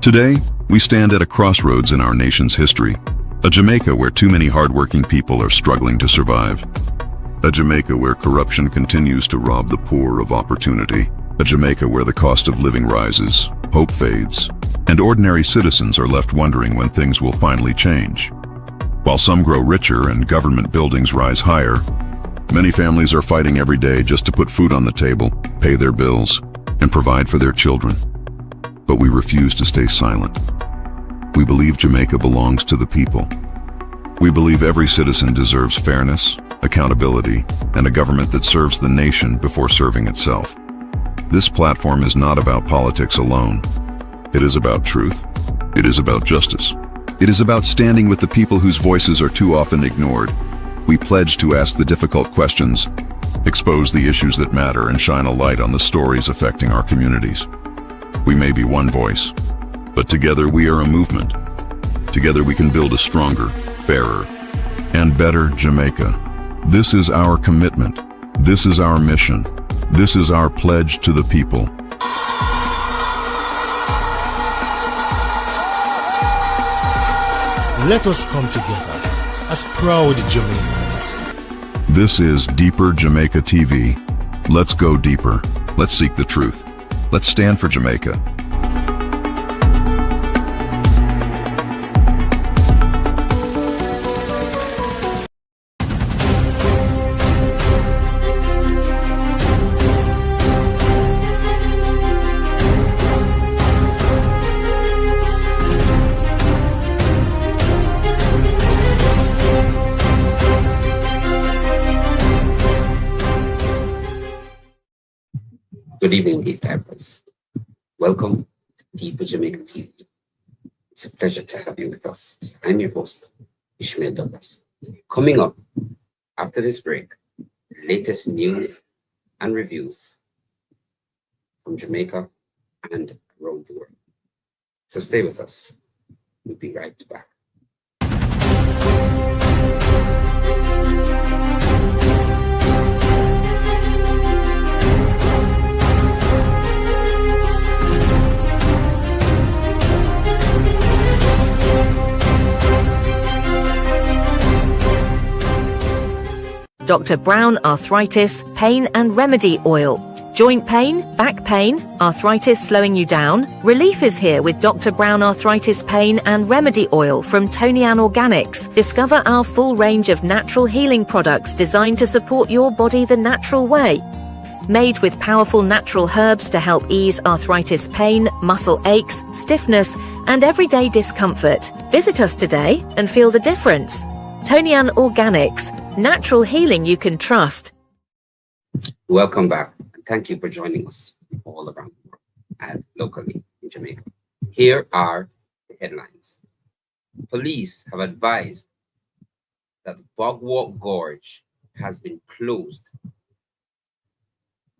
Today, we stand at a crossroads in our nation's history. A Jamaica where too many hardworking people are struggling to survive. A Jamaica where corruption continues to rob the poor of opportunity. A Jamaica where the cost of living rises, hope fades, and ordinary citizens are left wondering when things will finally change. While some grow richer and government buildings rise higher, many families are fighting every day just to put food on the table, pay their bills, and provide for their children. But we refuse to stay silent. We believe Jamaica belongs to the people. We believe every citizen deserves fairness, accountability, and a government that serves the nation before serving itself. This platform is not about politics alone. It is about truth. It is about justice. It is about standing with the people whose voices are too often ignored. We pledge to ask the difficult questions, expose the issues that matter, and shine a light on the stories affecting our communities. We may be one voice, but together we are a movement. Together we can build a stronger, fairer, and better Jamaica. This is our commitment. This is our mission. This is our pledge to the people. Let us come together as proud Jamaicans. This is Deeper Jamaica TV. Let's go deeper. Let's seek the truth. Let's stand for Jamaica. Good evening, gatekeepers. Welcome to Deeper Jamaica TV. It's a pleasure to have you with us. I'm your host, Ishmael Douglas. Coming up after this break, latest news and reviews from Jamaica and around the world. So stay with us. We'll be right back. Dr. Brown Arthritis Pain and Remedy Oil. Joint pain, back pain, arthritis slowing you down? Relief is here with Dr. Brown Arthritis Pain and Remedy Oil from Tonian Organics. Discover our full range of natural healing products designed to support your body the natural way. Made with powerful natural herbs to help ease arthritis pain, muscle aches, stiffness, and everyday discomfort. Visit us today and feel the difference. Tonian Organics. Natural healing you can trust. Welcome back, and thank you for joining us all around the world and locally in Jamaica. Here are the headlines. Police have advised that the Bogwalk Gorge has been closed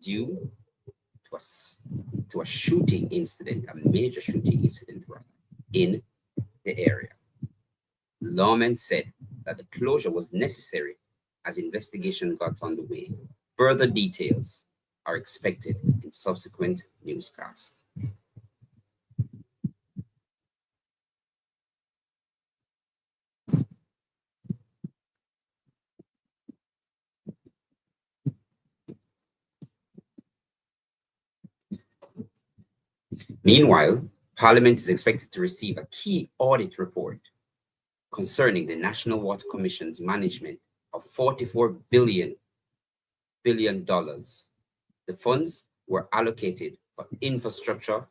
due to a shooting incident, a major shooting incident rather, in the area. Lawmen said that the closure was necessary as investigation got underway. Further details are expected in subsequent newscasts. Meanwhile, Parliament is expected to receive a key audit report concerning the National Water Commission's management of $44 billion. The funds were allocated for infrastructure,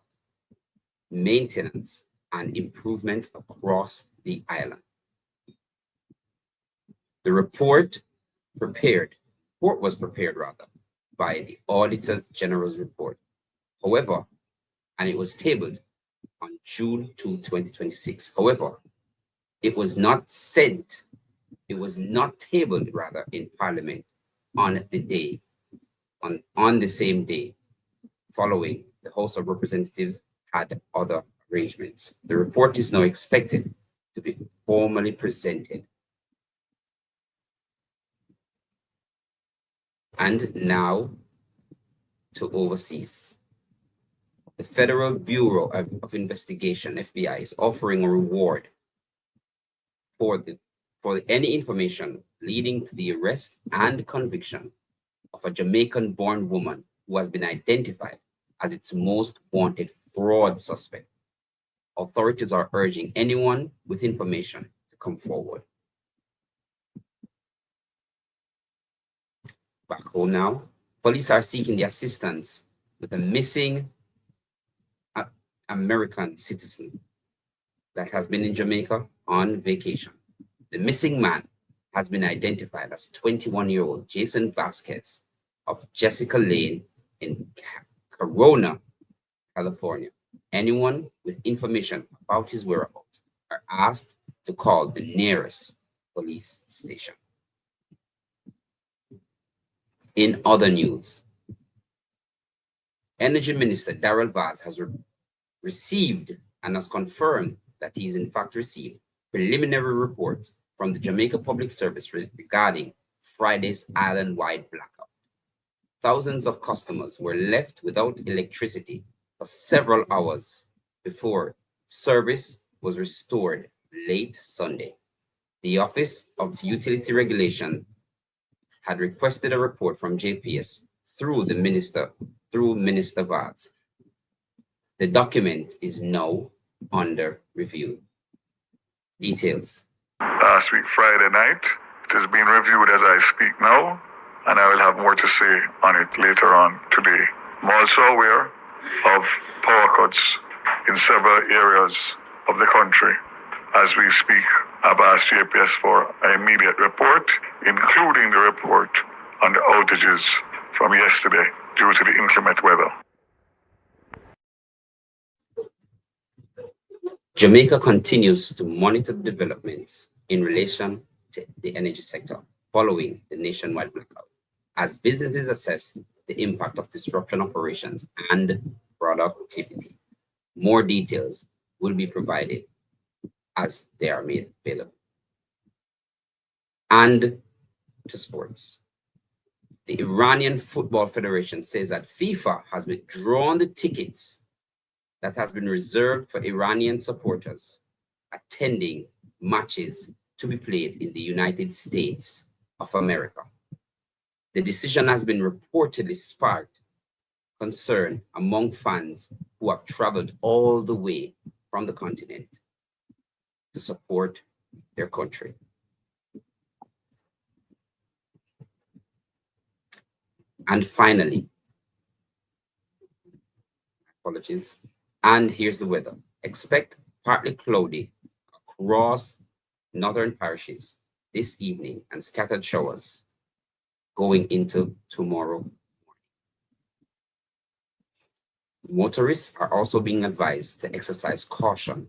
maintenance, and improvement across the island. The report was prepared by the Auditor General's report. However, and it was tabled on June 2, 2026. However, it was not tabled in Parliament on the same day following the House of Representatives had other arrangements. The report is now expected to be formally presented. And now to overseas. the Federal Bureau of Investigation, FBI, is offering a reward for any information leading to the arrest and conviction of a Jamaican-born woman who has been identified as its most wanted fraud suspect. Authorities are urging anyone with information to come forward. Back home now, police are seeking the assistance with a missing American citizen that has been in Jamaica on vacation. The missing man has been identified as 21-year-old Jason Vasquez of Jessica Lane in Corona, California. Anyone with information about his whereabouts are asked to call the nearest police station. In other news, Energy Minister Darrell Vaz has received and has confirmed that he's in fact received preliminary reports from the Jamaica Public Service regarding Friday's island-wide blackout. Thousands of customers were left without electricity for several hours before service was restored late Sunday. The Office of Utility Regulation had requested a report from JPS through Minister Vaz. The document is now under review. Details. Last week, Friday night, it is being reviewed as I speak now, and I will have more to say on it later on today. I'm also aware of power cuts in several areas of the country. As we speak, I've asked JPS for an immediate report, including the report on the outages from yesterday due to the inclement weather. Jamaica continues to monitor developments in relation to the energy sector following the nationwide blackout, as businesses assess the impact of disruption operations and productivity. More details will be provided as they are made available. And to sports. The Iranian Football Federation says that FIFA has withdrawn the tickets that has been reserved for Iranian supporters attending matches to be played in the United States of America. The decision has been reportedly sparked concern among fans who have traveled all the way from the continent to support their country. And finally, apologies, and here's the weather. Expect partly cloudy across northern parishes this evening and scattered showers going into tomorrow morning. Motorists are also being advised to exercise caution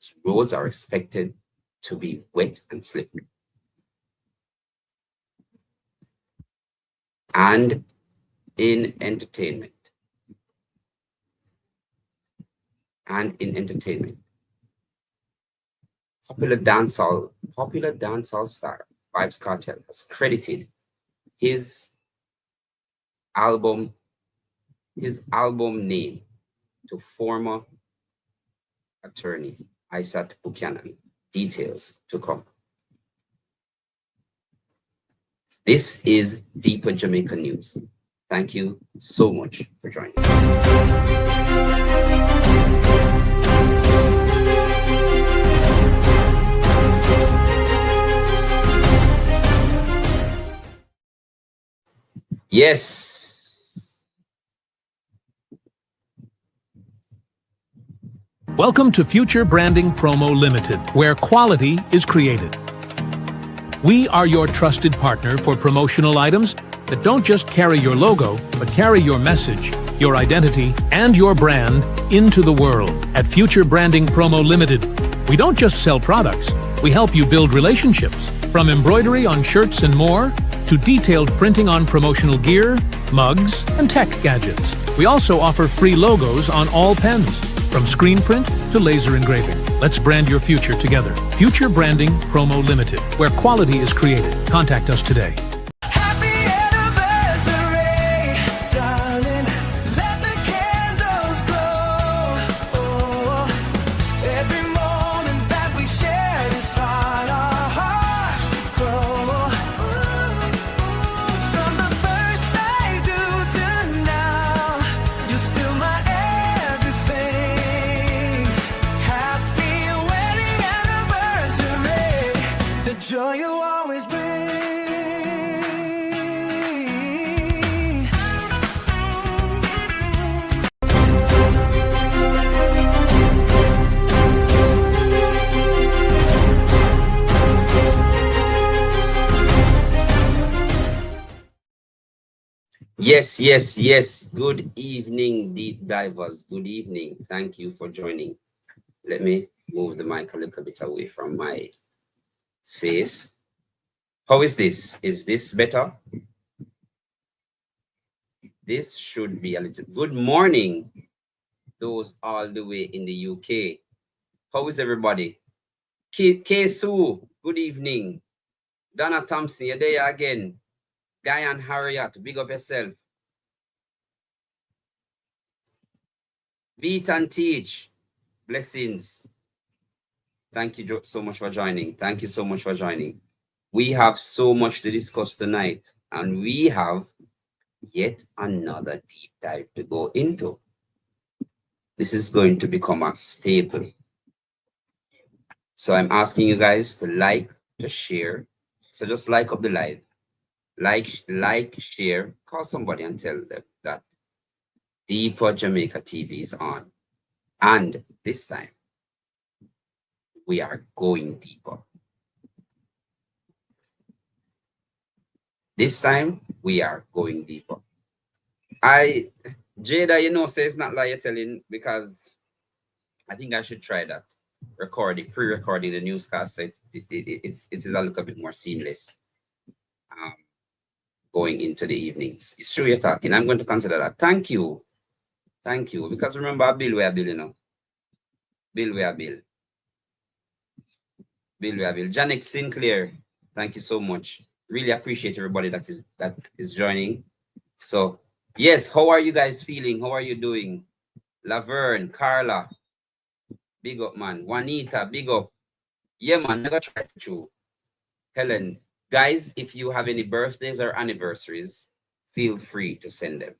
as roads are expected to be wet and slippery. And in entertainment, popular dancehall star Vybz Kartel has credited his album name to former attorney Isat Buchanan. Details to come. This is Deeper Jamaica News. Thank you so much for joining. Yes. Welcome to Future Branding Promo Limited, where quality is created. We are your trusted partner for promotional items that don't just carry your logo, but carry your message, your identity, and your brand into the world. At Future Branding Promo Limited, we don't just sell products, we help you build relationships. From embroidery on shirts and more, to detailed printing on promotional gear, mugs, and tech gadgets. We also offer free logos on all pens, from screen print to laser engraving. Let's brand your future together. Future Branding Promo Limited, where quality is created. Contact us today. Happy anniversary, darling. Let the candles glow. Yes, yes, yes. Good evening, deep divers. Good evening. Thank you for joining. Let me move the mic a little bit away from my face. How is this? Is this better? This should be a little. Good morning, those all the way in the UK. How is everybody? Sue, good evening. Donna Thompson, you're there again. Diane Harriet, big up yourself. Beat and teach. Blessings. Thank you so much for joining. Thank you so much for joining. We have so much to discuss tonight, and we have yet another deep dive to go into. This is going to become a staple. So I'm asking you guys to like, to share. So just like up the live. Like, share, call somebody and tell them that Deeper Jamaica TV is on. And this time, we are going deeper. This time, we are going deeper. Jada, you know, says not lie you're telling, because I think I should try that. Pre-recording the newscast, so it is a little bit more seamless. Going into the evenings. It's true you're talking. I'm going to consider that. Thank you. Thank you. Because remember, bill where bill, you know. Bill where bill. Bill where bill. Janet Sinclair, thank you so much. Really appreciate everybody that is joining. So, yes, how are you guys feeling? How are you doing? Laverne, Carla, big up, man. Juanita, big up. Yeah, man, never try to chew. Helen, guys, if you have any birthdays or anniversaries, feel free to send them.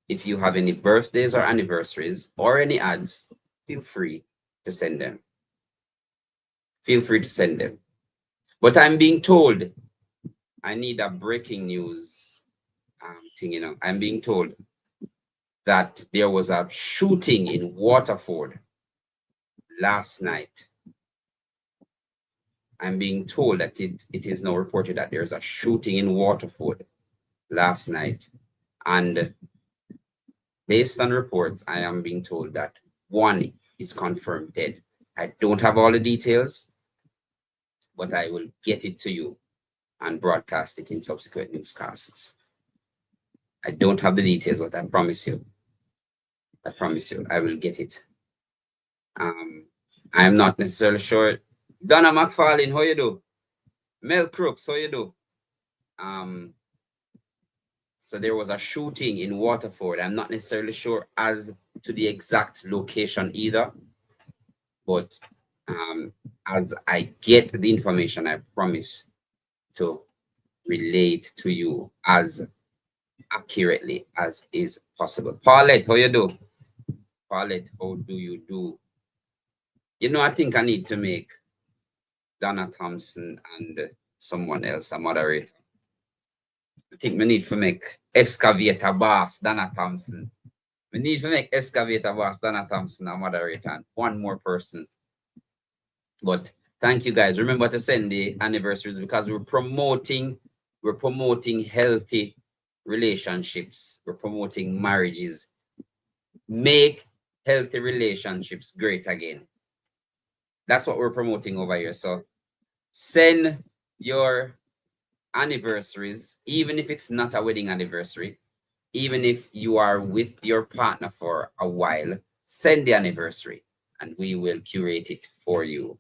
If you have any birthdays or anniversaries or any ads, feel free to send them. Feel free to send them. But I'm being told I need a breaking news thing, you know. I'm being told that there was a shooting in Waterford last night. I'm being told that it is now reported that there's a shooting in Waterford last night. And based on reports, I am being told that one is confirmed dead. I don't have all the details, but I will get it to you and broadcast it in subsequent newscasts. I don't have the details, but I promise you, I will get it. I am not necessarily sure. Donna McFarlane, how you do? Mel Crooks, how you do? So there was a shooting in Waterford. I'm not necessarily sure as to the exact location either, but as I get the information, I promise to relate to you as accurately as is possible. Paulette, how you do? Paulette, how do you do? You know, I think I need to make Donna Thompson and someone else a moderator. I think we need to make Excavator Boss Donna Thompson. We need to make Excavator Boss Donna Thompson a moderator and one more person. But thank you guys. Remember to send the anniversaries, because we're promoting healthy relationships. We're promoting marriages. Make healthy relationships great again. That's what we're promoting over here. So send your anniversaries, even if it's not a wedding anniversary, even if you are with your partner for a while, send the anniversary and we will curate it for you.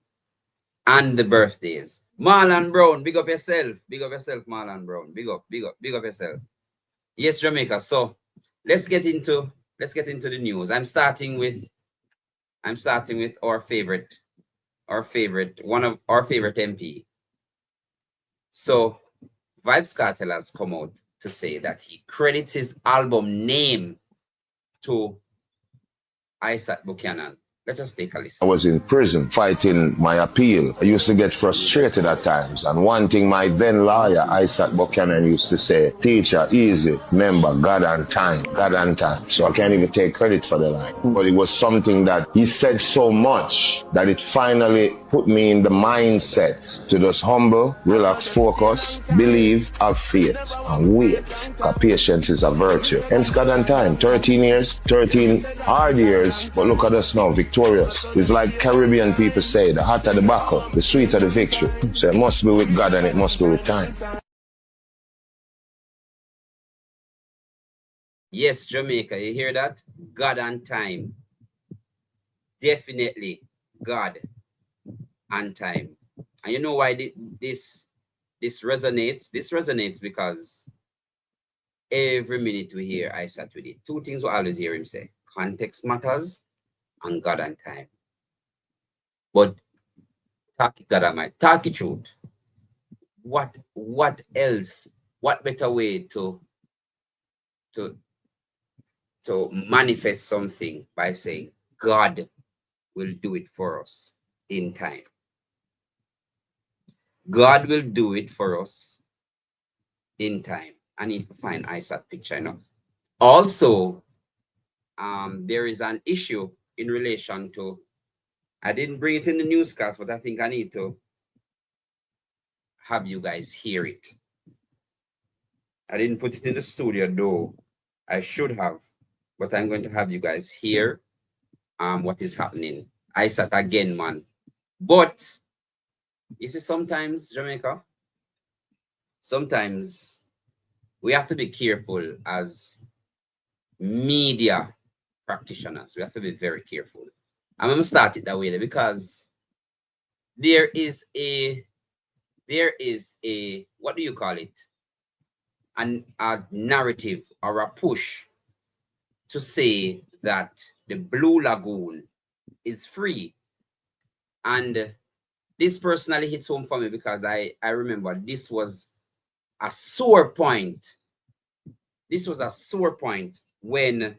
And the birthdays. Marlon Brown, big up yourself. Big up yourself, Marlon Brown. Big up yourself. Yes, Jamaica. So let's get into the news. I'm starting with our favorite MP. So Vybz Kartel has come out to say that he credits his album name to Isaac Buchanan. Let us take a I listen. was in prison fighting my appeal. I used to get frustrated at times. And one thing my then lawyer, Isaac Buchanan, used to say, teacher, easy, remember, God and time, God and time. So I can't even take credit for the line. But it was something that he said so much that it finally put me in the mindset to just humble, relax, focus, believe, have faith, and wait. Because patience is a virtue. Hence God and time, 13 years, 13 hard years, but look at us now, victorious. It's like Caribbean people say, the hotter the battle, the sweeter the victory. So it must be with God and it must be with time. Yes, Jamaica, you hear that? God and time. Definitely God and time. And you know why this resonates? This resonates because every minute we hear I sat with it. Two things we always hear him say: context matters and God and time. But talk it, God Almighty, talk it truth. What else? What better way to manifest something by saying God will do it for us in time. God will do it for us in time. I need to find ISAT picture now. Also, there is an issue in relation to, I didn't bring it in the newscast, but I think I need to have you guys hear it. I didn't put it in the studio though. I should have, but I'm going to have you guys hear what is happening. ISAT again, man. But you see, sometimes, Jamaica, sometimes we have to be careful as media practitioners. We have to be very careful. I'm going to start it that way because there is a, what do you call it? A narrative or a push to say that the Blue Lagoon is free. And this personally hits home for me because I remember this was a sore point. This was a sore point when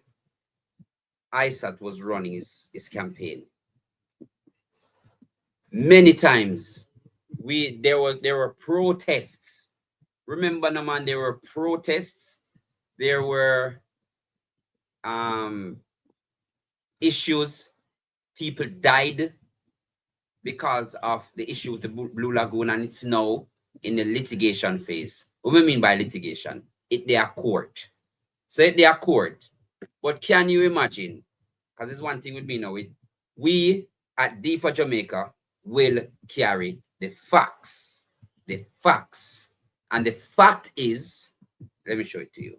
ISAT was running his campaign. Many times there were protests. Remember, Naman, there were protests. There were issues. People died because of the issue with the Blue Lagoon, and it's now in the litigation phase. What do we mean by litigation? They are court. So they are court. But can you imagine? Because it's one thing with me now. We at Deeper Jamaica will carry the facts. The facts. And the fact is, let me show it to you.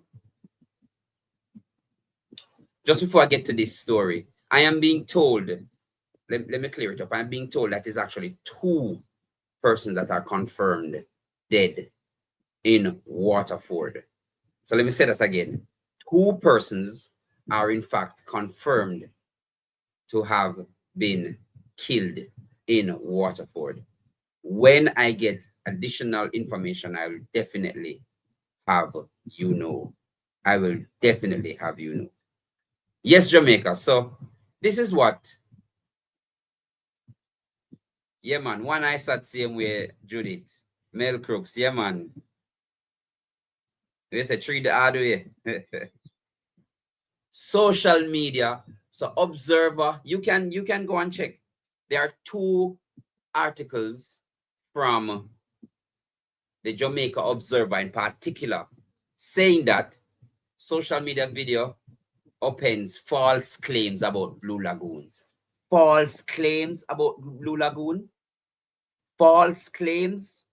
Just before I get to this story, I am being told, let me clear it up. I'm being told that it's actually 2 persons that are confirmed dead in Waterford. So let me say that again. 2 persons are in fact confirmed to have been killed in Waterford. When I get additional information, I will definitely have you know. I will definitely have you know. Yes, Jamaica. So this is what. Yeah, man. One I sat same way, Judith. Mel Crooks. Yeah, man. We say treat the hard way. Social media. So Observer, you can go and check. There are 2 articles from the Jamaica Observer in particular saying that social media video upends false claims about Blue Lagoons. False claims about Blue Lagoon. False claims.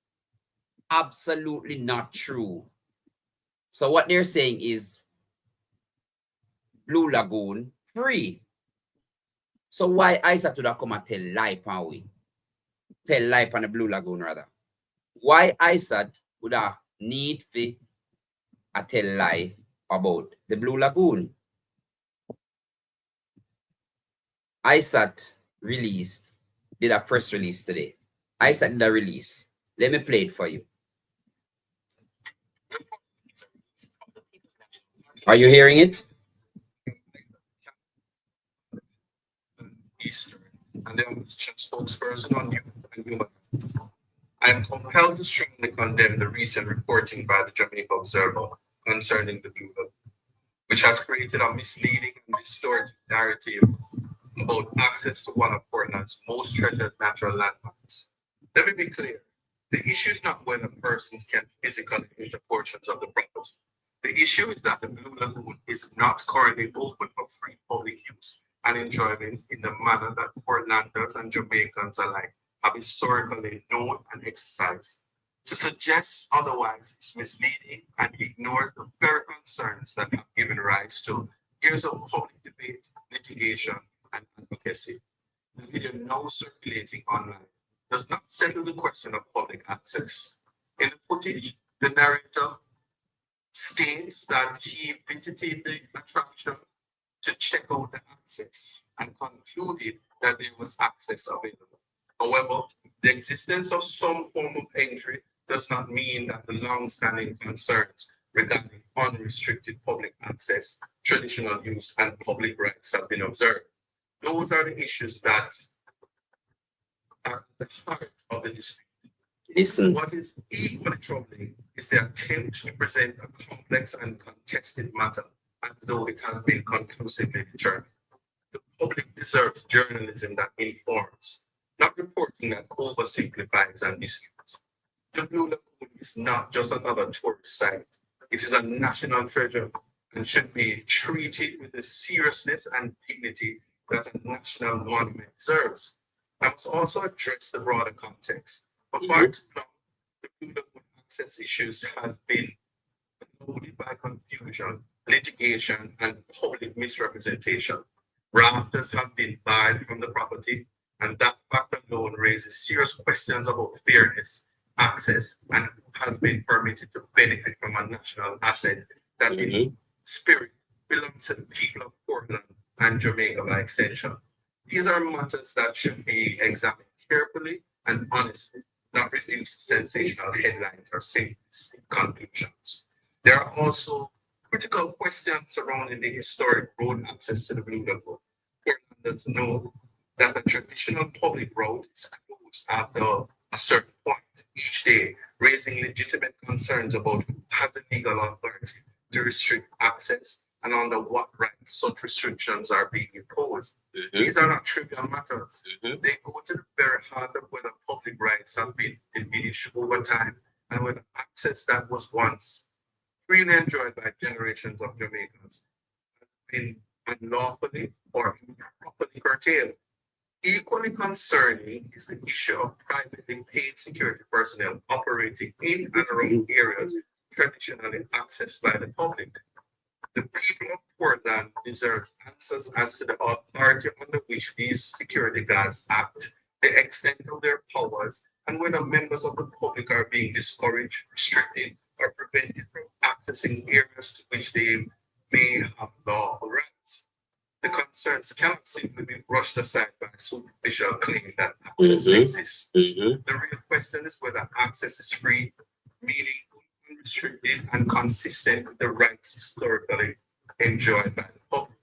Absolutely not true. So what they're saying is Blue Lagoon free. So why ISAT would have come and tell lie pan we? Tell lie pan the Blue Lagoon rather. Why ISAT would have need to tell lie about the Blue Lagoon? ISAT did a press release today. ISAT did a release. Let me play it for you. Are you hearing it? East and the opposition spokesperson on youth and human rights. I am compelled to strongly condemn the recent reporting by the Jamaica Observer concerning the Blue Lagoon, which has created a misleading and distorted narrative about access to one of Portland's most treasured natural landmarks. Let me be clear. The issue is not whether persons can physically enter portions of the property. The issue is that the Blue Lagoon is not currently open for free public use and enjoyment in the manner that Portlanders and Jamaicans alike have historically known and exercised. To suggest otherwise is misleading and ignores the very concerns that have given rise to years of public debate, litigation, and advocacy. The video now circulating online does not settle the question of public access. In the footage, the narrator states that he visited the attraction to check out the access and concluded that there was access available. However, the existence of some form of entry does not mean that the long-standing concerns regarding unrestricted public access, traditional use, and public rights have been observed. Those are the issues that are at the heart of the dispute. Listen. What is equally troubling is the attempt to present a complex and contested matter as though it has been conclusively determined. The public deserves journalism that informs, not reporting that oversimplifies and misleads. The Blue Lagoon is not just another tourist site. It is a national treasure and should be treated with the seriousness and dignity that a national monument deserves. I must also address the broader context. For far too long, the Blue Lagoon access issues has been loaded by confusion, litigation, and public misrepresentation. Rafters have been barred from the property, and that fact alone raises serious questions about fairness, access, and who has been permitted to benefit from a national asset that in spirit belongs to the people of Portland and Jamaica by extension. These are matters that should be examined carefully and honestly, not reduced to sensational headlines or simplistic conclusions. There are also critical questions surrounding the historic road access to the Blue Lagoon. Portlanders know that a traditional public road is closed after a certain point each day, raising legitimate concerns about who has the legal authority to restrict access and under what rights such restrictions are being imposed. These are not trivial matters. They go to the very heart of whether public rights have been diminished over time and whether access that was once freely enjoyed by generations of Jamaicans has been unlawfully or improperly curtailed. Equally concerning is the issue of privately paid security personnel operating in and around areas traditionally accessed by the public. The people of Portland deserve answers as to the authority under which these security guards act, the extent of their powers, and whether members of the public are being discouraged, restricted, or prevented from accessing areas to which they may have lawful rights. The concerns cannot simply be brushed aside by a superficial claim that access exists. The real question is whether access is free, meaning unrestricted, and consistent with the rights historically enjoyed by the public.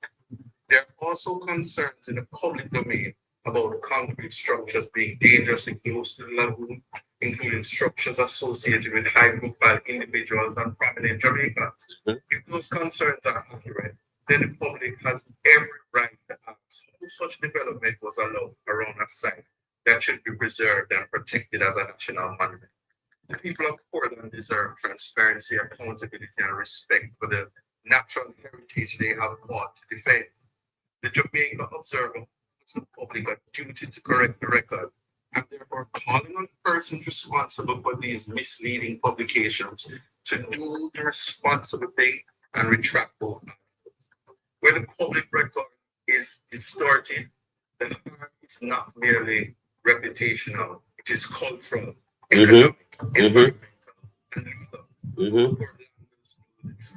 There are also concerns in the public domain about concrete structures being dangerously close to the lagoon, including structures associated with high-profile individuals and prominent Jamaicans. If those concerns are accurate, then the public has every right to ask how such development was allowed around a site that should be preserved and protected as a national monument. The people of Portland deserve transparency, accountability, and respect for the natural heritage they have fought to defend. The Jamaica Observer holds the public a duty to correct the record, and therefore calling on persons responsible for these misleading publications to do the responsible thing and retract both articles. Where the public record is distorted, the harm is not merely reputational, it is cultural, economic, environmental, and legal. Portlanders know the truth.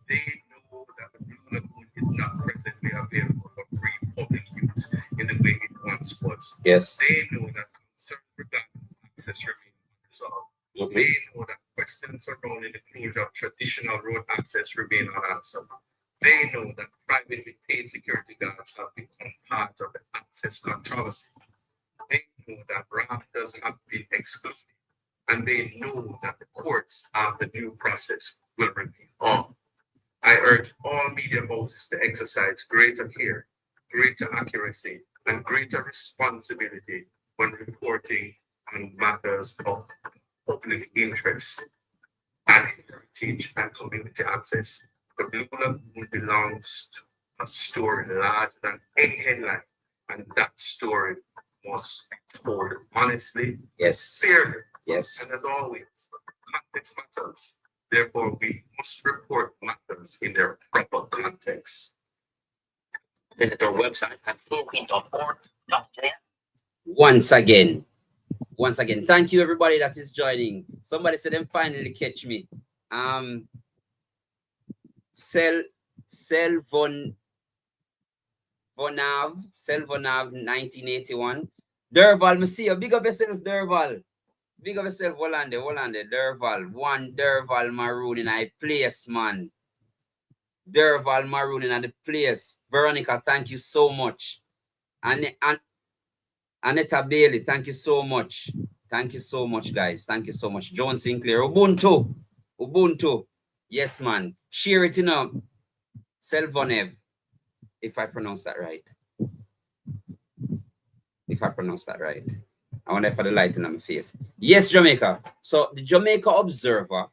They know that the Blue Lagoon is not presently available for free public use in the way it once was. Yes. They know that concerns regarding access remain unresolved. They know that questions surrounding the closure of traditional road access remain unanswered. They know that privately paid security guards have become part of the access controversy. They know that RAF does not be excluded, and they know that the courts after due process will review all. I urge all media houses to exercise greater care, greater accuracy, and greater responsibility when reporting on matters of public interest and heritage and community access. The Blue Lagoon belongs to a story larger than any headline, and that story must be told honestly, Yes. fairly, Yes. and as always, context matters. Therefore, we must report matters in their proper context. Visit our website at flowqueen.org.za. Once again, thank you everybody that is joining. Somebody said them finally catch me. Selvonav 1981. Derval, me see you. Big up yourself, Derval. Big up yourself, Hollande. Derval. One Derval Maroon in a place, man. Derval Maroon in the place. Veronica, thank you so much. And Aneta Bailey, thank you so much. Thank you so much, guys. Thank you so much. John Sinclair, Ubuntu. Yes, man. Share it, Selvonev, if I pronounce that right. I wonder if I had the light in my face. Yes, Jamaica. So the Jamaica Observer,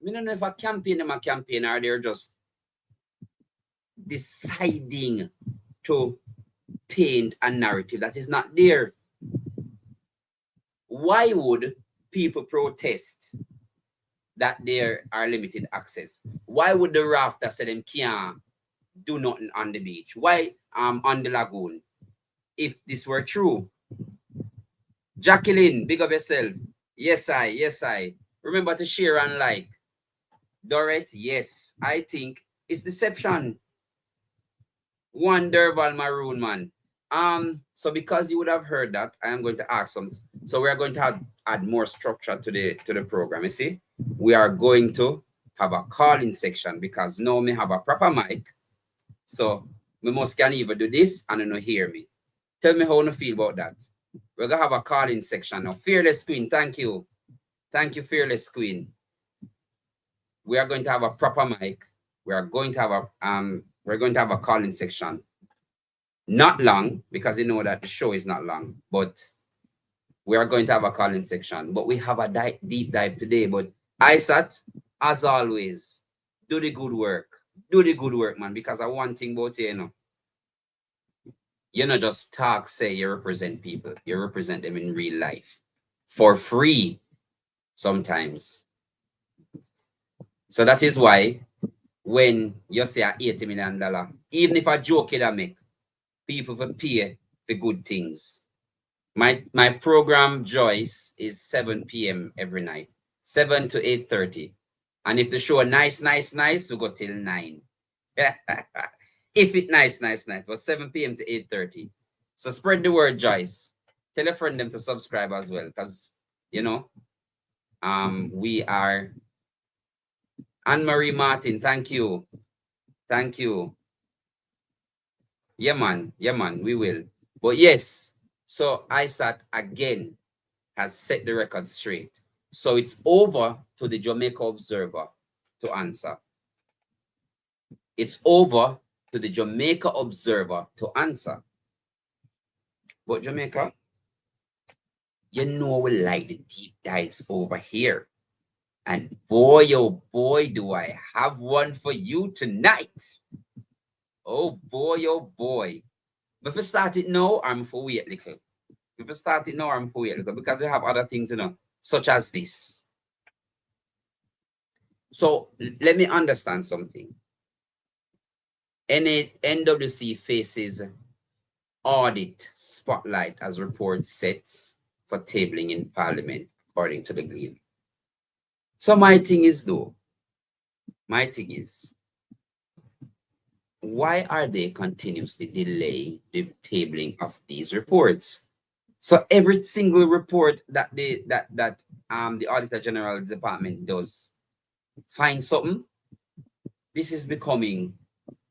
I don't know if I campaign them a campaign or they're just deciding to paint a narrative that is not there. Why would people protest that there are limited access? Why would the rafter say them can't do nothing on the beach? Why on the lagoon? If this were true. Jacqueline, big up yourself. Yes, I. Remember to share and like. Dorette, yes. I think it's deception. One Derval Maroon, man. So because you would have heard that, I am going to ask some. So we are going to add more structure to the program. You see, we are going to have a call-in section because now we have a proper mic. So we must can even do this and you know hear me. Tell me how you feel about that. We're gonna have a call-in section now. Fearless Queen, thank you. Thank you, Fearless Queen. We are going to have a proper mic. We're going to have a call-in section. Not long, because you know that the show is not long, but we are going to have a call-in section. But we have a deep dive today. But ISAT, as always, do the good work. Do the good work, man, because I one thing about you, you know, just talk, say you represent people. You represent them in real life. For free, sometimes. So that is why when you say $80 million, even if a joke I make, people will pay for good things. My program, Joyce, is 7 p.m. every night, 7 to 8:30. And if the show nice, we go till 9. If it nice, but 7 p.m. to 8:30. So spread the word, Joyce. Tell a friend them to subscribe as well, because you know, we are. Anne-Marie Martin, thank you. Yeah, man, we will. But yes, so ISAT again has set the record straight. So it's over to the Jamaica Observer to answer. It's over to the Jamaica Observer to answer. But Jamaica, you know we like the deep dives over here. And boy, oh boy, do I have one for you tonight. Oh boy. If we start it now, I'm for wait little. Because we have other things, you know, such as this. So let me understand something. NWC faces audit spotlight as report sets for tabling in Parliament, according to the Glean. So my thing is, why are they continuously delaying the tabling of these reports? So every single report that the Auditor General Department does find something, this is becoming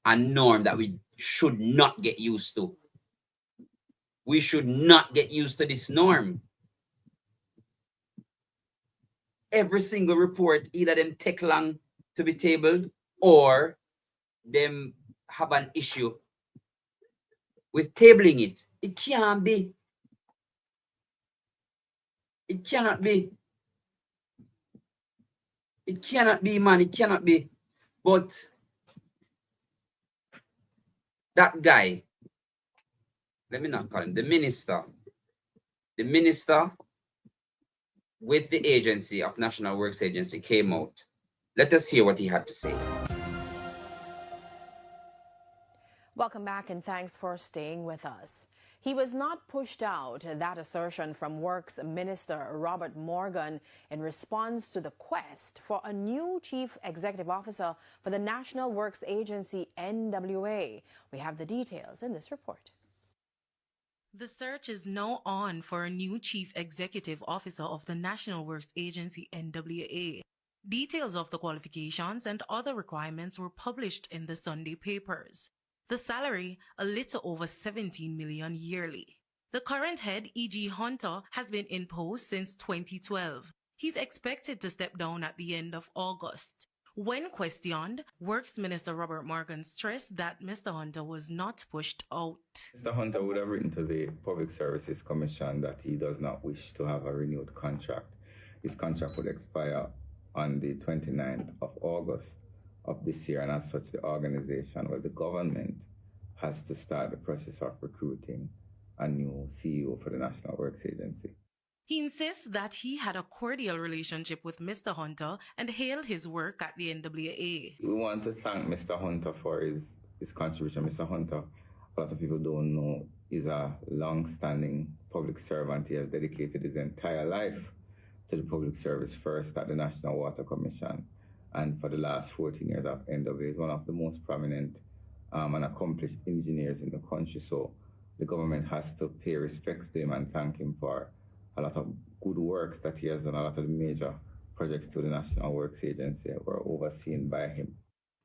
a norm that we should not get used to. We should not get used to this norm. Every single report, either them take long to be tabled or them have an issue with tabling it. It can't be. It cannot be. It cannot be, man. It cannot be. But that guy, let me not call him, the minister with the agency of National Works Agency came out. Let us hear what he had to say. Welcome back and thanks for staying with us. He was not pushed out, that assertion from Works Minister Robert Morgan in response to the quest for a new Chief Executive Officer for the National Works Agency, NWA. We have the details in this report. The search is now on for a new Chief Executive Officer of the National Works Agency, NWA. Details of the qualifications and other requirements were published in the Sunday papers. The salary, a little over $17 million yearly. The current head, E.G. Hunter, has been in post since 2012. He's expected to step down at the end of August. When questioned, Works Minister Robert Morgan stressed that Mr. Hunter was not pushed out. Mr. Hunter would have written to the Public Services Commission that he does not wish to have a renewed contract. His contract would expire on the 29th of August of this year, and as such, the organization, the government, has to start the process of recruiting a new CEO for the National Works Agency. He insists that he had a cordial relationship with Mr. Hunter and hailed his work at the NWA. We want to thank Mr. Hunter for his contribution. Mr. Hunter, a lot of people don't know, is a long-standing public servant. He has dedicated his entire life to the public service, first at the National Water Commission, and for the last 14 years at NWA. He's one of the most prominent and accomplished engineers in the country. So the government has to pay respects to him and thank him for a lot of good works that he has done. A lot of the major projects to the National Works Agency were overseen by him.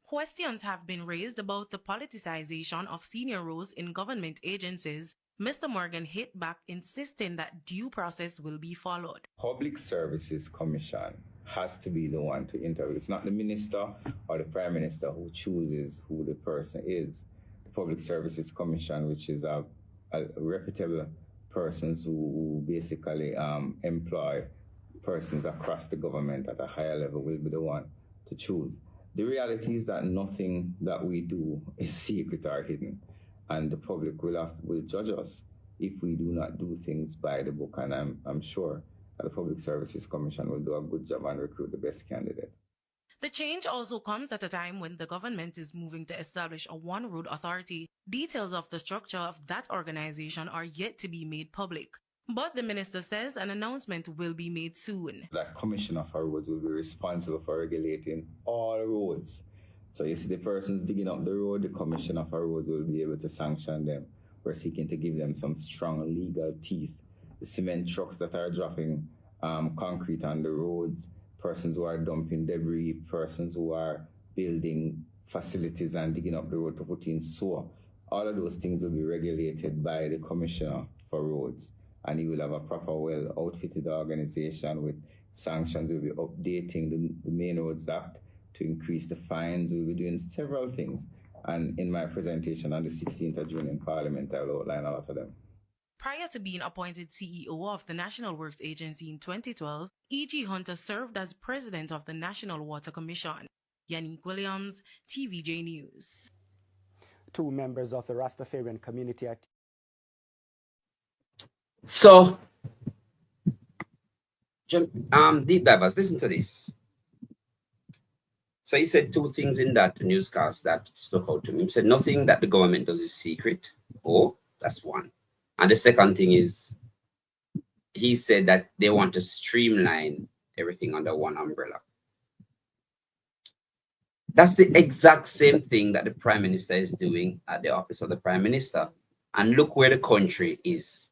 Questions have been raised about the politicization of senior roles in government agencies. Mr. Morgan hit back, insisting that due process will be followed. Public Services Commission has to be the one to interview. It's not the minister or the prime minister who chooses who the person is. The Public Services Commission, which is a reputable persons who basically employ persons across the government at a higher level, will be the one to choose. The reality is that nothing that we do is secret or hidden, and the public will judge us if we do not do things by the book, and I'm sure that the Public Services Commission will do a good job and recruit the best candidate. The change also comes at a time when the government is moving to establish a one-road authority. Details of the structure of that organization are yet to be made public. But the minister says an announcement will be made soon. That Commissioner for Roads will be responsible for regulating all roads. So you see the persons digging up the road, the Commissioner for Roads will be able to sanction them. We're seeking to give them some strong legal teeth. The cement trucks that are dropping concrete on the roads, persons who are dumping debris, persons who are building facilities and digging up the road to put in sewer. All of those things will be regulated by the Commissioner for Roads, and he will have a proper, well-outfitted organization with sanctions. We'll be updating the Main Roads Act to increase the fines. We'll be doing several things, and in my presentation on the 16th of June in Parliament, I will outline a lot of them. Prior to being appointed CEO of the National Works Agency in 2012, E.G. Hunter served as president of the National Water Commission. Yannick Williams, TVJ News. Two members of the Rastafarian community at So, deep divers, listen to this. So he said two things in that newscast that stuck out to me. He said nothing that the government does is secret. Oh, that's one. And the second thing is, he said that they want to streamline everything under one umbrella. That's the exact same thing that the Prime Minister is doing at the office of the Prime Minister. And look where the country is.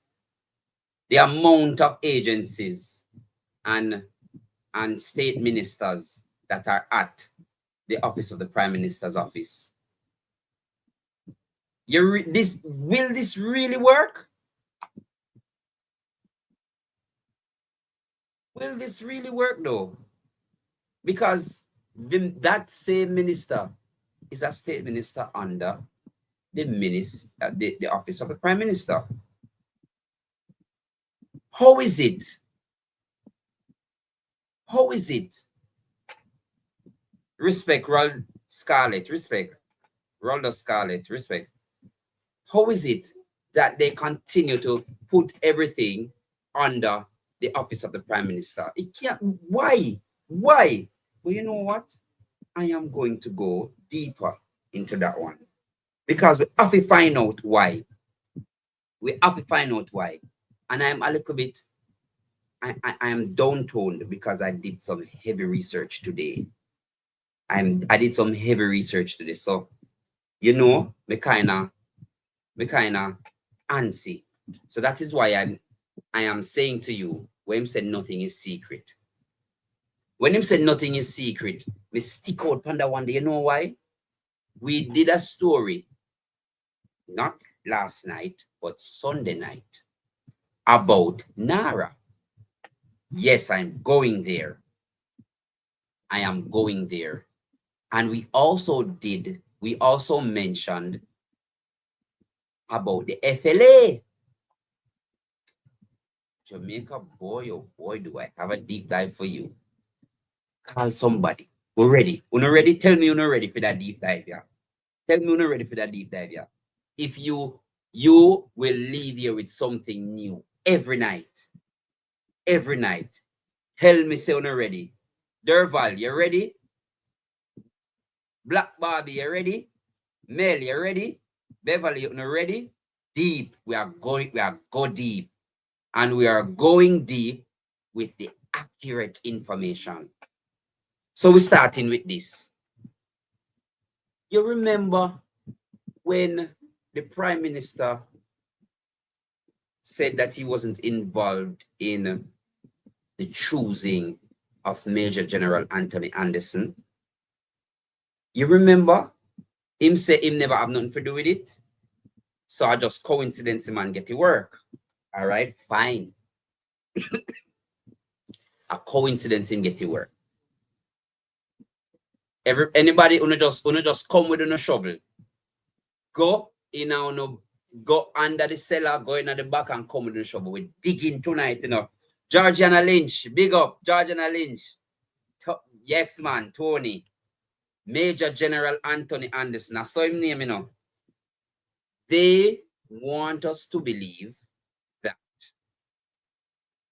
The amount of agencies and state ministers that are at the office of the Prime Minister's office. Will this really work? Will this really work though? Because that same minister is a state minister under the office of the prime minister. How is it? How is it? Respect, Rolda Scarlett, respect. Rolda Scarlett, respect. How is it that they continue to put everything under the office of the prime minister? It can't. Why? Why? Well, you know what? I am going to go deeper into that one because we have to find out why. We have to find out why. And I'm a little bit, I am down-toned because I did some heavy research today. I did some heavy research today. So, you know, me kind of antsy. So that is why I am saying to you, when him said nothing is secret. When him said nothing is secret, we stick out panda one day. You know why? We did a story, not last night, but Sunday night, about Nara. Yes, I'm going there. I am going there. And we also mentioned about the FLA. Jamaica, boy, oh boy, do I have a deep dive for you. Call somebody. We're ready. We're not ready. Tell me you're not ready for that deep dive, yeah. Tell me you're not ready for that deep dive, yeah. If you will leave here with something new every night. Every night. Tell me say you're not ready. Derval, you ready? Black Barbie, you ready? Mel, you ready? Beverly, you not ready? Deep. We are going deep. And we are going deep with the accurate information. So we're starting with this. You remember when the Prime Minister said that he wasn't involved in the choosing of Major General Anthony Anderson? You remember him say him never have nothing to do with it? So I just coincidence him and get to work. All right, fine. A coincidence him get to work. Anybody who just come with a shovel, go in go under the cellar, go in at the back and come with a shovel. We're digging tonight, you know. Georgiana Lynch, big up, Georgiana Lynch. Yes, man, Tony. Major General Anthony Anderson. I saw him name, you know. They want us to believe that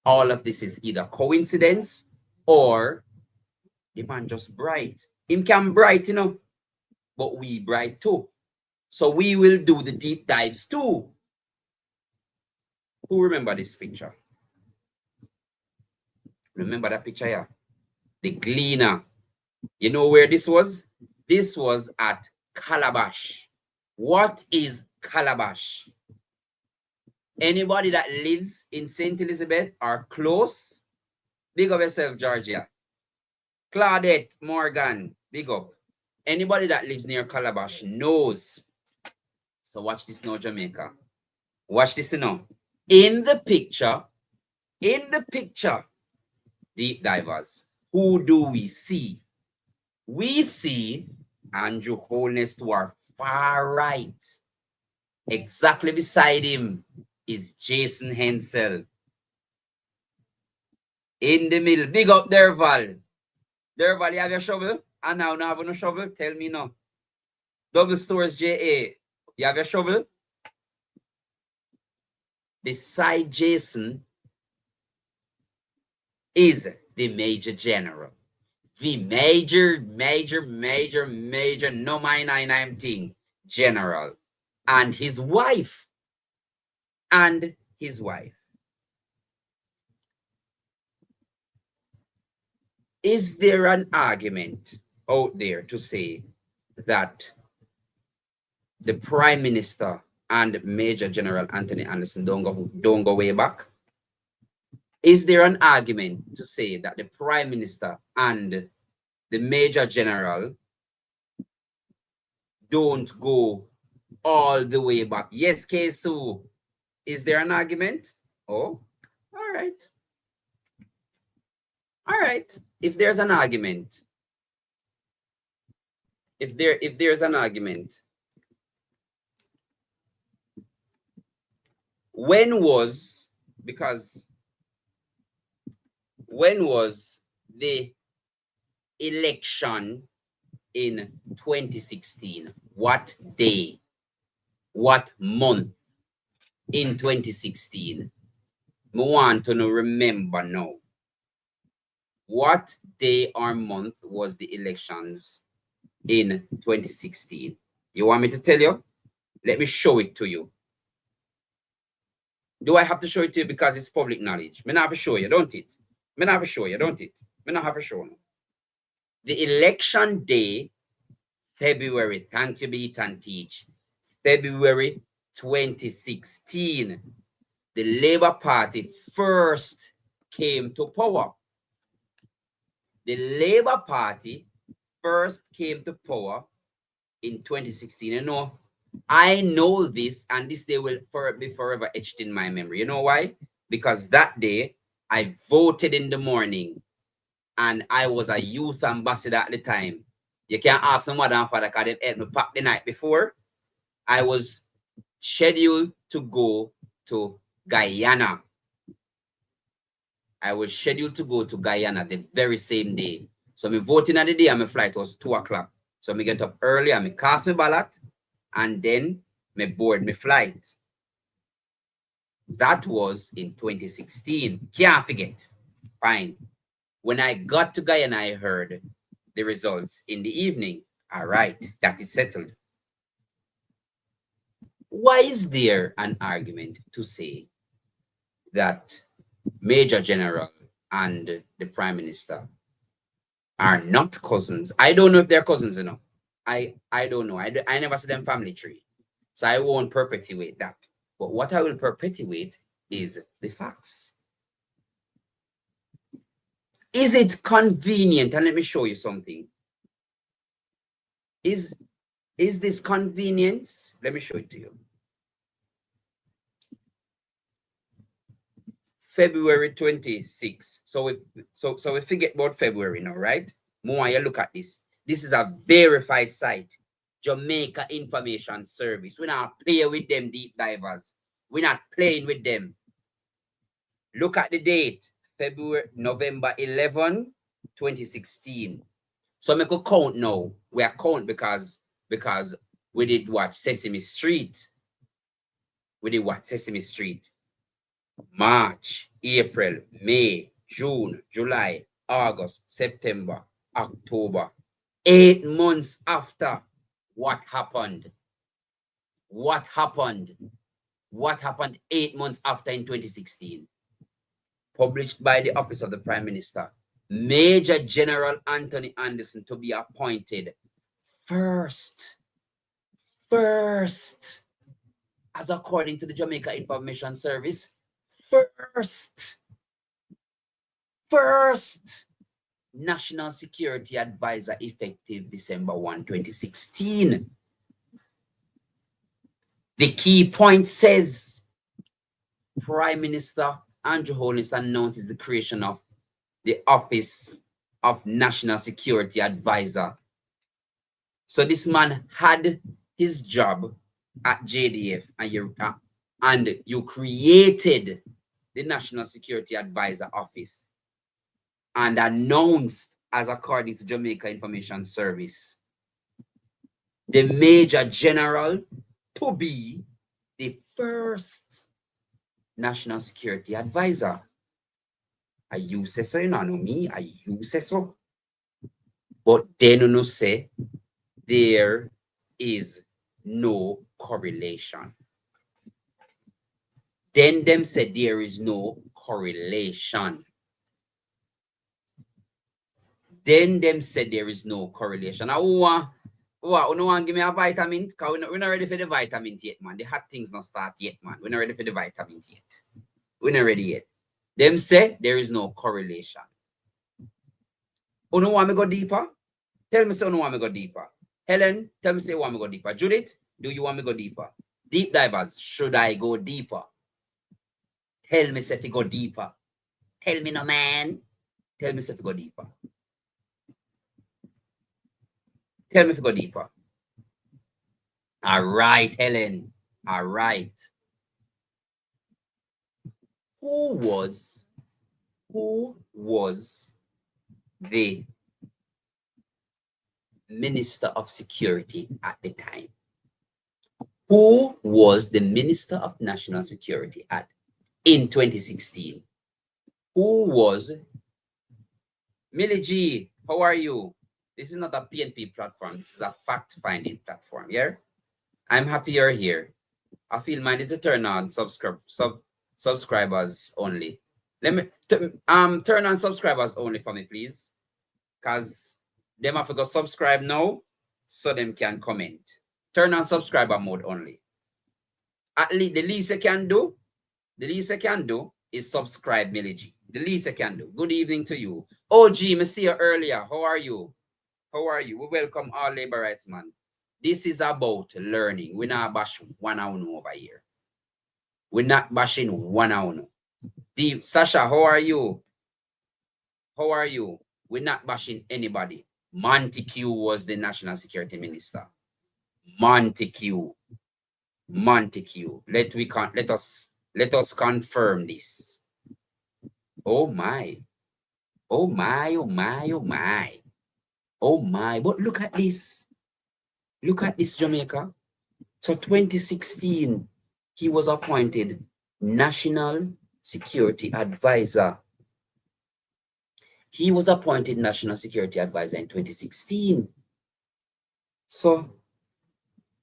all of this is either coincidence or the man just bright. Him can bright, you know, but we bright too. So we will do the deep dives too. Who remember this picture? Remember that picture here? The Gleaner. You know where this was? This was at Calabash. What is Calabash? Anybody that lives in St. Elizabeth or close, big up yourself, Georgia. Claudette Morgan, big up. Anybody that lives near Calabash knows. So watch this now, Jamaica. Watch this now. In the picture, deep divers, who do we see? We see Andrew Holness to our far right. Exactly beside him is Jason Hensel. In the middle, big up Derval. Derval, you have your shovel? And now no have no shovel? Tell me no. Double Stores JA, you have your shovel? Beside Jason is the Major General. The major, no mind I'm thing, General. And his wife. Is there an argument out there to say that the Prime Minister and Major General Anthony Anderson don't go way back? Is there an argument to say that the Prime Minister and the Major General don't go all the way back. Yes, Kesu. Is there an argument? Oh, all right. All right. If there's an argument, if there's an argument, when was the election in 2016? What day? What month in 2016? I want to know, remember now. What day or month was the elections in 2016? You want me to tell you? Let me show it to you. Do I have to show it to you because it's public knowledge? I not have to show you, don't it? I not have to show you, don't it? I not have to show you. The election day, February, thank you, Beat and Teach, February 2016, the Labour Party first came to power. The Labour Party first came to power in 2016. You know, I know this, and this day will be forever etched in my memory. You know why? Because that day, I voted in the morning, and I was a youth ambassador at the time. You can't ask my mother and father because they helped me pack the night before. I was scheduled to go to Guyana. I was scheduled to go to Guyana the very same day. So I'm voting at the day and my flight was 2 o'clock. So I get up early and I cast my ballot and then I board my flight. That was in 2016. Can't forget. Fine. When I got to Guyana, I heard the results in the evening. All right, that is settled. Why is there an argument to say that Major General and the Prime Minister are not cousins? I don't know if they're cousins, you know. I don't know. I never see them family tree. So I won't perpetuate that. But what I will perpetuate is the facts. Is it convenient? And let me show you something. Is this convenience? Let me show it to you. February 26. So we forget about February now, right? More you look at this. This is a verified site. Jamaica Information Service. We're not playing with them, deep divers. We're not playing with them. Look at the date. November 11, 2016. So I could count now. We are count because we did watch Sesame Street. We did watch Sesame Street. March, April, May, June, July, August, September, October. 8 months after, what happened? What happened? What happened 8 months after in 2016? Published by the Office of the Prime Minister. Major General Anthony Anderson to be appointed first, as according to the Jamaica Information Service, first National Security Advisor effective December 1, 2016. The key point says Prime Minister Andrew Holness announces the creation of the Office of National Security Advisor. So this man had his job at JDF and you created the National Security Advisor Office and announced, as according to Jamaica Information Service, the Major General to be the first National Security Advisor. Are you say so? You know me. Are you say so? But then you say there is no correlation. Then them said there is no correlation. Then them said there is no correlation. I want to give me a vitamin? Because we're not ready for the vitamin yet, man. The hot things not start yet, man. We're not ready for the vitamin yet. We're not ready yet. Them say there is no correlation. You want me go deeper? Tell me say you want me go deeper. Helen, tell me say you want me go deeper. Judith, Do you want me to go deeper? Deep divers, should I go deeper? Tell me if you go deeper. Tell me no, man. Tell me if you go deeper. Tell me if you go deeper. All right, Helen. All right. Who was the Minister of Security at the time? Who was the Minister of National Security in 2016? Who was Millie G? How are you? This is not a PNP platform. This is a fact-finding platform. Yeah, I'm happy you're here. I feel minded to turn on subscribers only. Let me turn on subscribers only for me, please, cause them have to go subscribe now, so them can comment. Turn on subscriber mode only. At least the least I can do is subscribe, Millie G. The least I can do. Good evening to you. OG, me see you earlier. How are you? How are you? We welcome all labor rights, man. This is about learning. We're not bashing one on over here. We're not bashing one on. Sasha, how are you? How are you? We're not bashing anybody. Montague was the National Security Minister. Montague. Let us confirm this. Oh my. Oh my, oh my, oh my. Oh my. But look at this. Look at this, Jamaica. So 2016, he was appointed National Security Advisor. He was appointed National Security Advisor in 2016. So,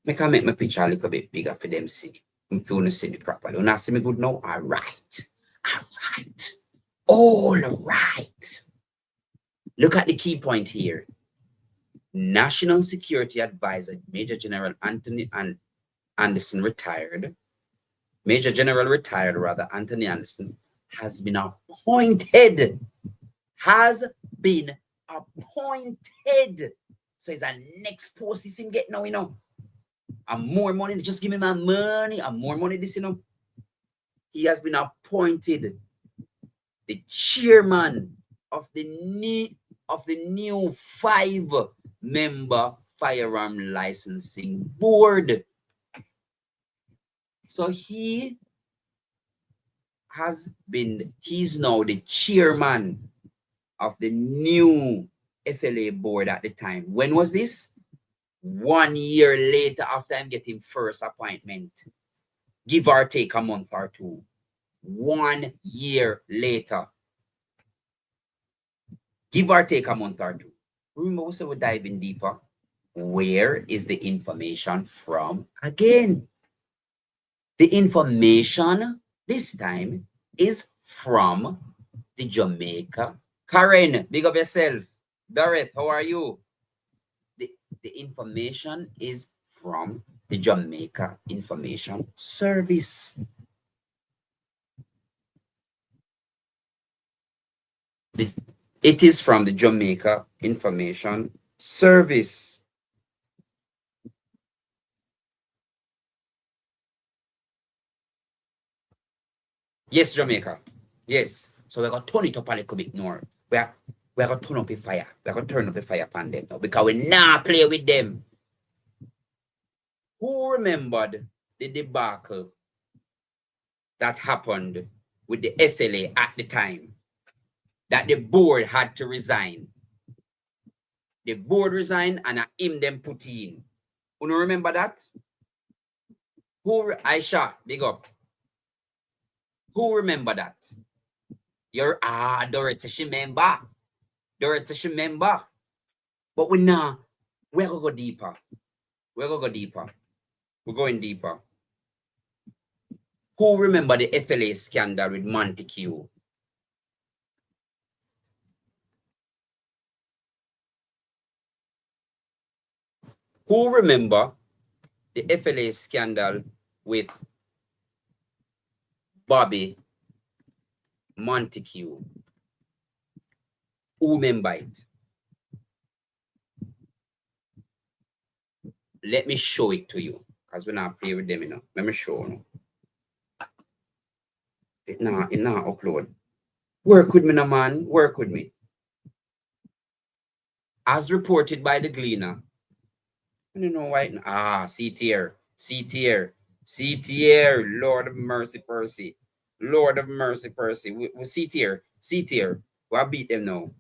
I can make my picture a little bit bigger for them see. If you want to see me properly. You want to see me good now? All right. All right. All right. Look at the key point here. National Security Advisor Major General Anthony Anderson retired. Major General retired, rather, Anthony Anderson has been appointed. Has been appointed. So it's a next post this him get now, you know. And more money, just give me my money, and more money this, you know. He has been appointed the chairman of the new 5-member firearm licensing board. So he's now the chairman of the new FLA board at the time. When was this? 1 year later after I'm getting first appointment. Give or take a month or two. 1 year later. Give or take a month or two. Remember, we said we're diving deeper. Where is the information from again? The information this time is from the Jamaica. Karen, big up yourself. Dorothy, how are you? The information is from the Jamaica Information Service. It is from the Jamaica Information Service. Yes, Jamaica. Yes. So we're going to turn it up a little bit more. We're going to turn up the fire. We're going to turn up the fire upon them now because we not play with them. Who remembered the debacle that happened with the FLA at the time? That the board had to resign. The board resigned and him them put in. You know, remember that? Who, Aisha, big up. Who remember that? You're, Dorothy, she remember. Dorothy, she remember. But we're going to go deeper. We're going to go deeper. We're going deeper. Who remember the FLA scandal with Montague? Who remember the FLA scandal with Bobby Montague? Who remember it? Let me show it to you. Because we're not play with them, you know. Let me show you. It now upload. Work with me, no man. Work with me. As reported by the Gleaner. I don't know why. Ah, see tier. Lord of mercy, Percy. Lord of mercy, Percy. We see tier. We have beat them now.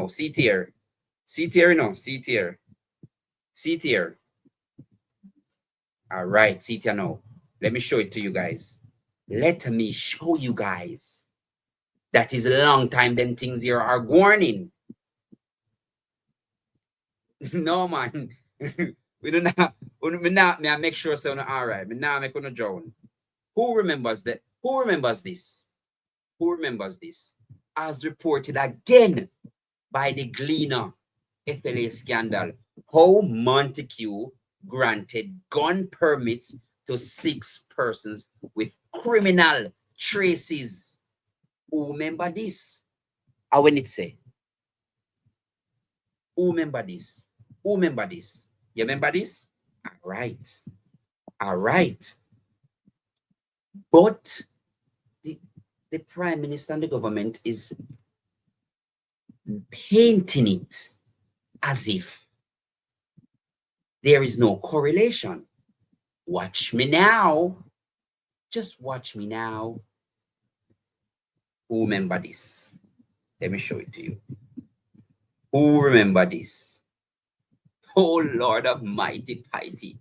See tier, you know. See tier. All right, see tier now. Let me show it to you guys. Let me show you guys. That is a long time them things here are warning. No, man. We do not. Me not. Me I make sure so. All right. Me now make on drown. Who remembers that? Who remembers this? As reported again by the Gleaner FLA scandal, how Montague granted gun permits to 6 persons with criminal traces. Who remember this? How when it say? Who remember this? You remember this? All right. But the Prime Minister and the government is painting it as if there is no correlation. Watch me now. Just watch me now. Who remember this? Let me show it to you. Who remember this? Oh, Lord Almighty, Piety.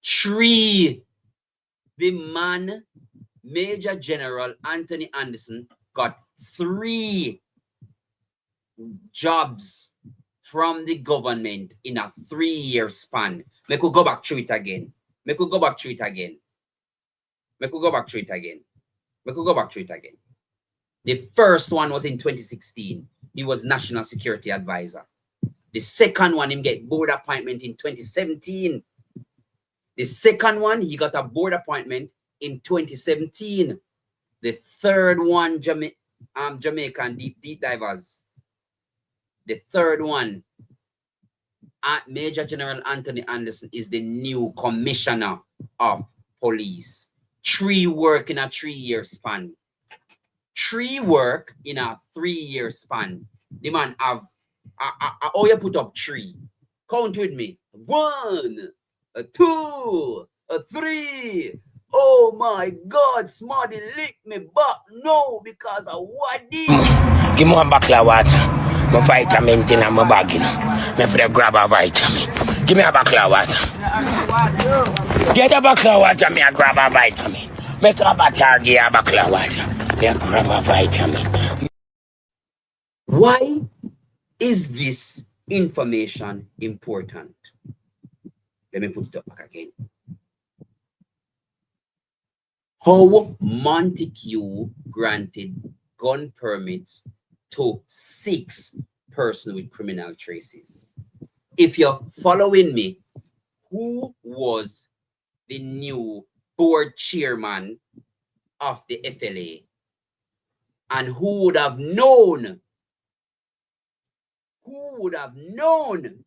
3. The man, Major General Anthony Anderson, got 3 jobs from the government in a 3-year span. We could go back through it again. The first one was in 2016. He was National Security Advisor. The second one, him get board appointment in 2017. The second one, he got a board appointment in 2017. The third one, Jamaican deep divers. The third one, Major General Anthony Anderson is the new Commissioner of Police. 3 work in a 3-year span. 3 work in a 3-year span. The man have, oh, you put up 3. Count with me. 1, 2, 3. Oh my God, Smarty lick me back. No, because of what this? Give me one bottle of water. My vitamin in my bag, you know. Me for the grab a vitamin. Give me a bottle of water. Get a bottle of water, me a grab a vitamin. Make a bottle, give a bottle of water. Me a grab a vitamin. Why is this information important? Let me put it up back again. How Montague granted gun permits to 6 persons with criminal traces. If you're following me, who was the new board chairman of the FLA? And who would have known? Who would have known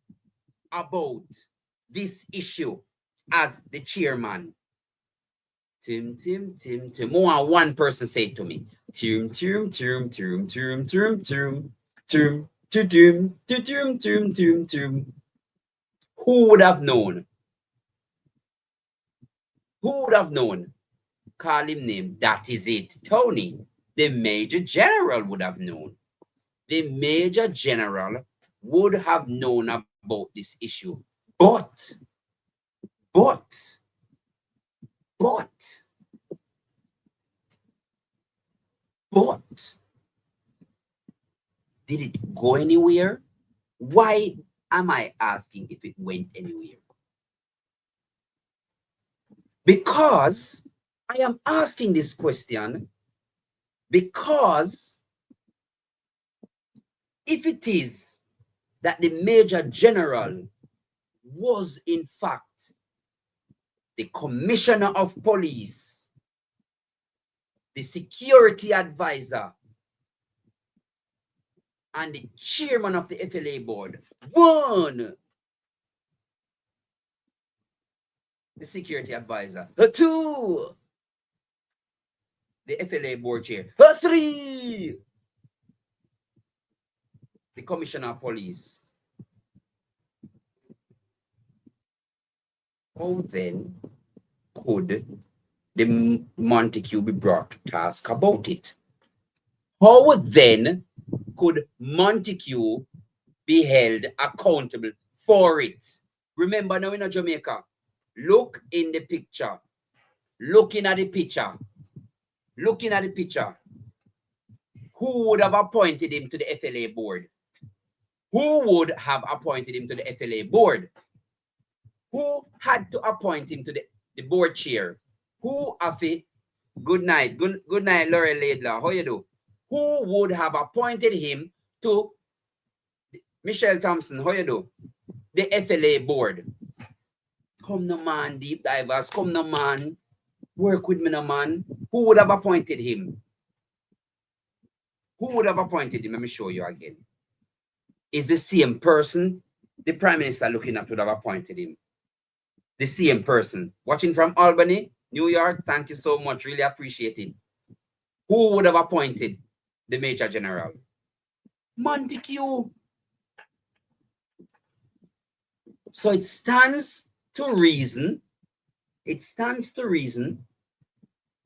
about this issue as the chairman? Tim. More than one person said to me, Tim. Who would have known? Who would have known? Call him name. That is it. Tony, the Major General would have known. The Major General would have known about this issue. But did it go anywhere? Why am I asking if it went anywhere? Because I am asking this question because if it is that the Major General was in fact the Commissioner of Police, the Security Advisor, and the Chairman of the FLA Board, 1, the security advisor. 2, the FLA board chair. 3, the commissioner of police. How then could the Montague be brought to task about it? How then could Montague be held accountable for it? Remember now in Jamaica, look in the picture. Looking at the picture. Looking at the picture. Who would have appointed him to the FLA board? Who would have appointed him to the FLA board? Who had to appoint him to the board chair? Who have it? Good night. Good night, Laura Laidlaw. How you do? Who would have appointed him to Michelle Thompson? How you do? The FLA board. Come no man, deep divers. Come no man. Work with me no man. Who would have appointed him? Who would have appointed him? Let me show you again. Is the same person the Prime Minister looking at would have appointed him? The same person. Watching from Albany, New York. Thank you so much. Really appreciate it. Who would have appointed the Major General? Montague. So it stands to reason. It stands to reason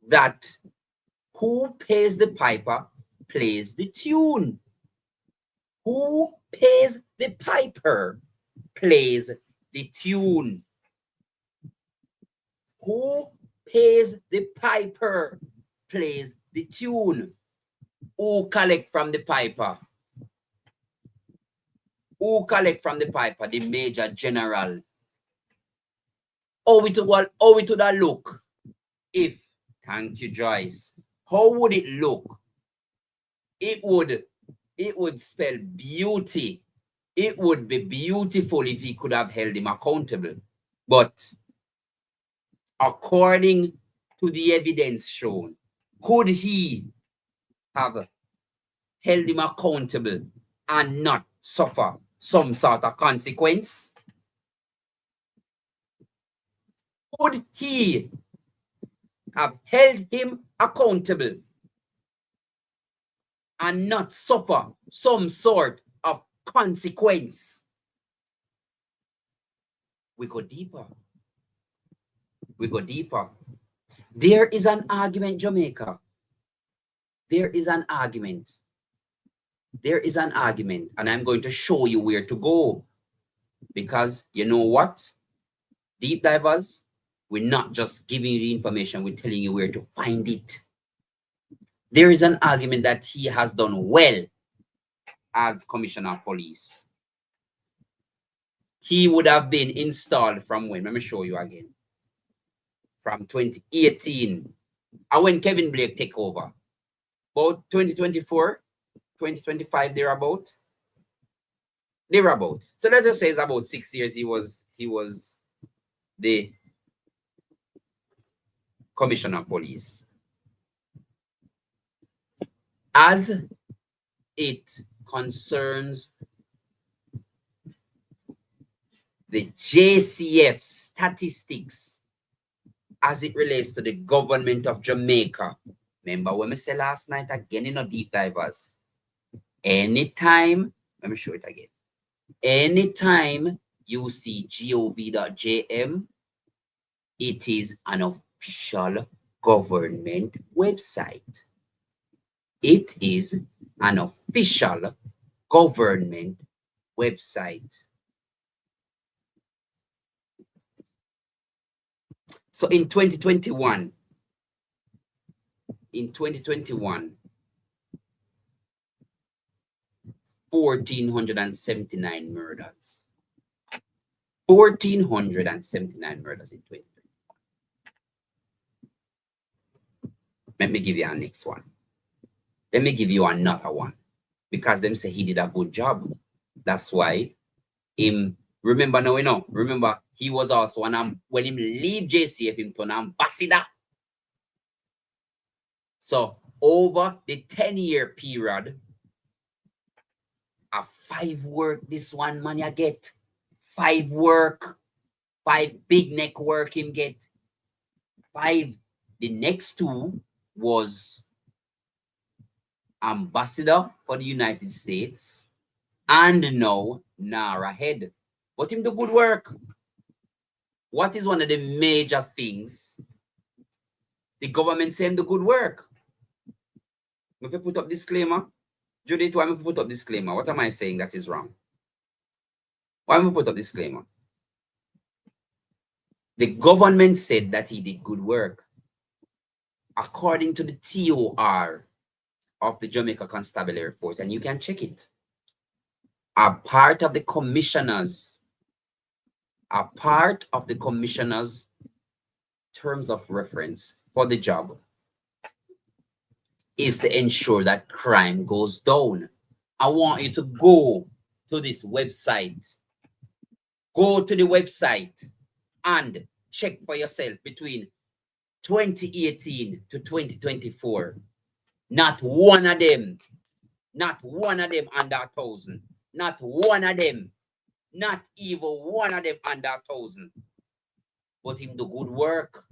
that who pays the piper plays the tune. Who pays the piper plays the tune. Who pays the piper plays the tune. Who collect from the piper? Who collect from the piper? The Major General. How it would that look if, thank you, Joyce, how would it look? It would spell beauty. It would be beautiful if he could have held him accountable. But according to the evidence shown, could he have held him accountable and not suffer some sort of consequence? Could he have held him accountable and not suffer some sort of consequence? We go deeper. We go deeper. There is an argument, Jamaica. There is an argument. There is an argument, and I'm going to show you where to go. Because you know what? Deep divers, we're not just giving you the information, we're telling you where to find it. There is an argument that he has done well as Commissioner of Police. He would have been installed from when? Let me show you again. From 2018. And when Kevin Blake take over. About 2024, 2025, thereabout. Thereabout. So let's just say it's about 6 years he was the Commissioner of Police. As it concerns the JCF statistics as it relates to the government of Jamaica. Remember when we said last night again in our deep divers, anytime, let me show it again. Anytime you see gov.jm, it is an official government website. It is an official government website. So in 2021, 1,479 murders. 1,479 murders in 2021. Let me give you our next one. Let me give you another one. Because them say he did a good job. That's why him, remember now, remember he was also when him leave JCF, him turn ambassador. So over the 10-year period, a 5 work this one man you get. 5 work. 5 big neck work him get. 5. The next 2 was ambassador for the United States and now NARA head. But him do good work. What is one of the major things? The government say him do good work. If you put up disclaimer, Judith, why have you put up disclaimer? What am I saying that is wrong? Why have you put up disclaimer? The government said that he did good work. According to the TOR of the Jamaica Constabulary Force, and you can check it, a part of the commissioners terms of reference for the job is to ensure that crime goes down. I want you to go to this website. Go to the website and check for yourself between 2018 to 2024. Not one of them under 1,000. Not one of them. Not even one of them under 1,000. But him do good work.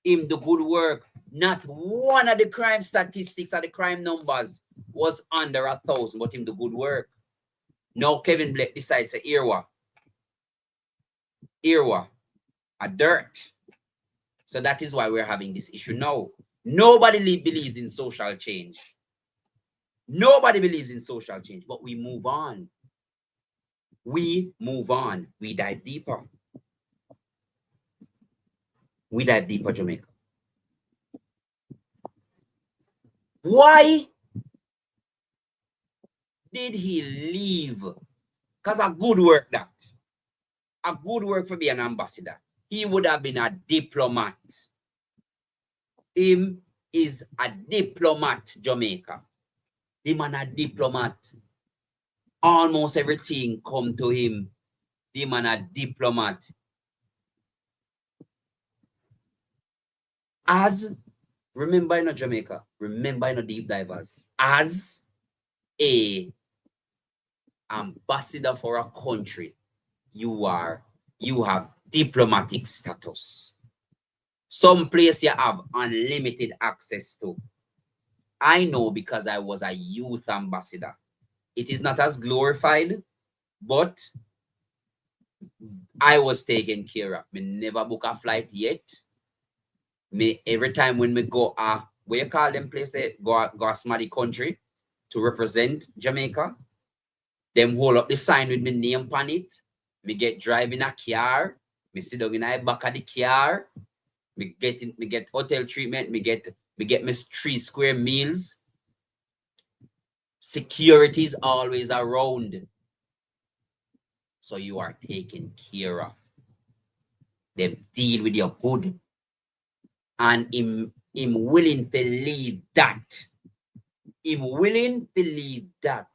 Him do good work. Not one of the crime statistics or the crime numbers was under 1,000, but him do good work. Now Kevin Blake decides to Irwa, a dirt. So that is why we're having this issue now. Nobody believes in social change. Nobody believes in social change, but we move on. We move on. We dive deeper. We dive deeper, Jamaica. Why did he leave? Because a good work that. A good work for being an ambassador. He would have been a diplomat. Him is a diplomat, Jamaica. The man a diplomat. Almost everything come to him. The man a diplomat. As, remember in Jamaica, remember in deep divers, as a ambassador for a country, you have diplomatic status. Some place you have unlimited access to. I know because I was a youth ambassador. It is not as glorified, but I was taken care of. Me never book a flight yet. Me every time when me go where you call them place there, go a smarty country to represent Jamaica. Them hold up the sign with my name on it. Me get driving a car. Me sit down in the back of the car. Me get hotel treatment. Me get me 3 square meals. Security is always around. So you are taken care of. They deal with your good. And him willing to leave that. Him willing to leave that.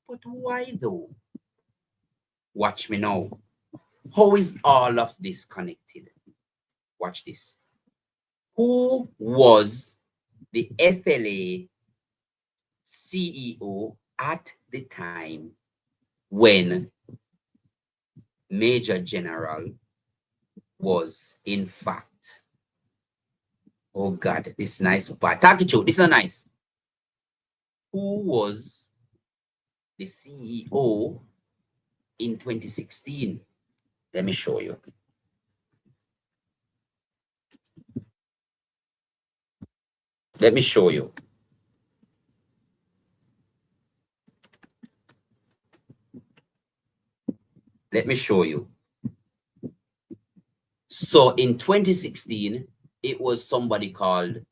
But why though? Watch me now. How is all of this connected? Watch this. Who was the FLA CEO at the time when Major General was in fact, oh God, this is nice part. Talk it through. This is nice. Who was the CEO in 2016? Let me show you. Let me show you. Let me show you. So in 2016, it was somebody called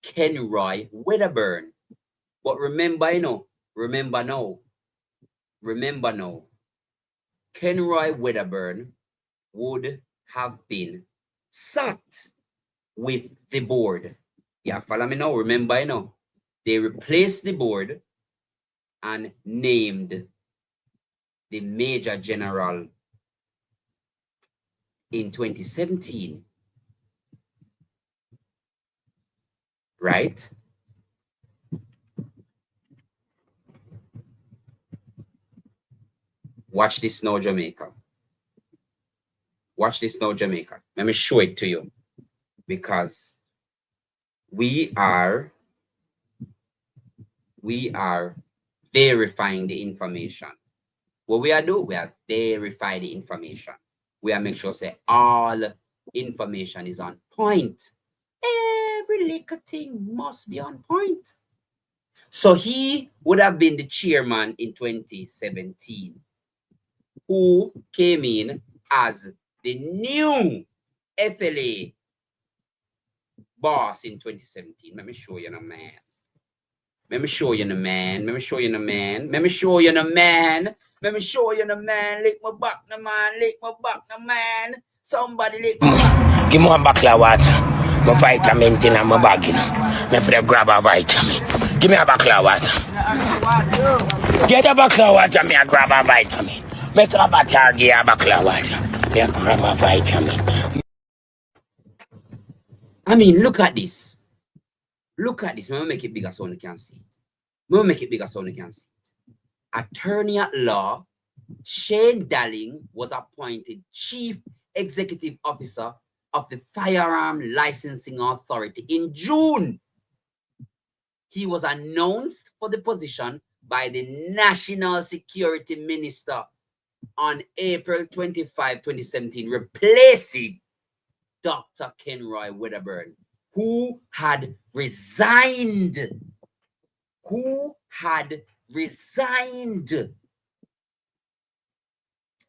Kenroy Wedderburn. But remember now, Kenroy Wedderburn would have been sat with the board. Yeah, follow me now. Remember, they replaced the board and named the Major General in 2017. Right? Watch this now, Jamaica. Watch this now, Jamaica. Let me show it to you. Because we are verifying the information. What we are doing, we are verify the information. We are make sure say all information is on point. Every little thing must be on point. So he would have been the chairman in 2017, who came in as the new FLA boss in 2017. Let me show you the man. Let me show you the man. Let me show you the man. Let me show you the man. Let me show you the man. Lick my back, the man. Lick my back, the man. Somebody lick my back. Give me a bottle of water. My vitamin in my bag, you know. Me for the grab a vitamin. Give me a bottle of water. Get a bottle of water, me a grab a vitamin. Make a bottle, give a bottle of water. Me a grab a vitamin. I mean, look at this. Look at this. I'm going to make it bigger so you can see it. I'm going to make it bigger so you can see it. Attorney at law, Shane Darling, was appointed Chief Executive Officer of the Firearm Licensing Authority in June. He was announced for the position by the National Security Minister on April 25, 2017, replacing Dr. Kenroy Wedderburn, who had resigned.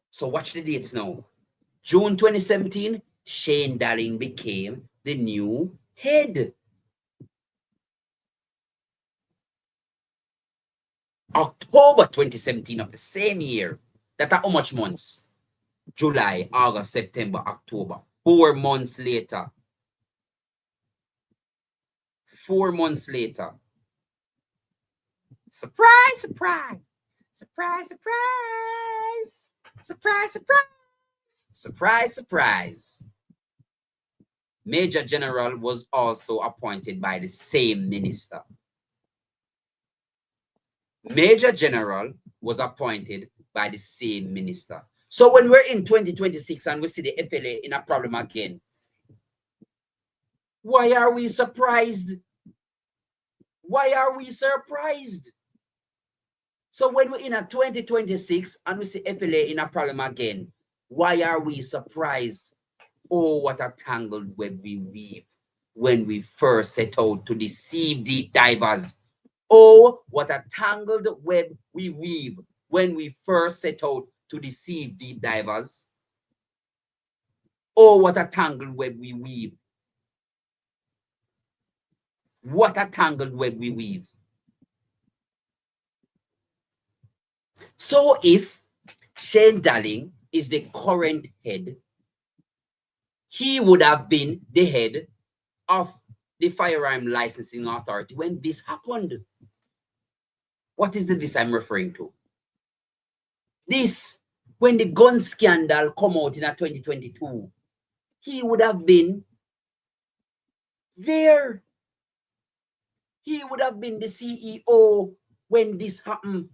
So watch the dates now. June 2017, Shane Darling became the new head. October 2017 of the same year. That are how much months? July, August, September, October. 4 months later. 4 months later. Surprise, surprise. Surprise, surprise. Surprise, surprise. Surprise, surprise. Major General was also appointed by the same minister. Major General was appointed by the same minister. So when we're in 2026 and we see the FLA in a problem again, why are we surprised? Why are we surprised? So when we're in a 2026 and we see FLA in a problem again, why are we surprised? Oh, what a tangled web we weave when we first set out to deceive deep divers. Oh, what a tangled web we weave when we first set out to deceive deep divers. Oh, what a tangled web we weave. What a tangled web we weave. So if Shane Darling is the current head, he would have been the head of the Firearm Licensing Authority when this happened. What is this I'm referring to? This, when the gun scandal come out in 2022, he would have been there. He would have been the CEO when this happened.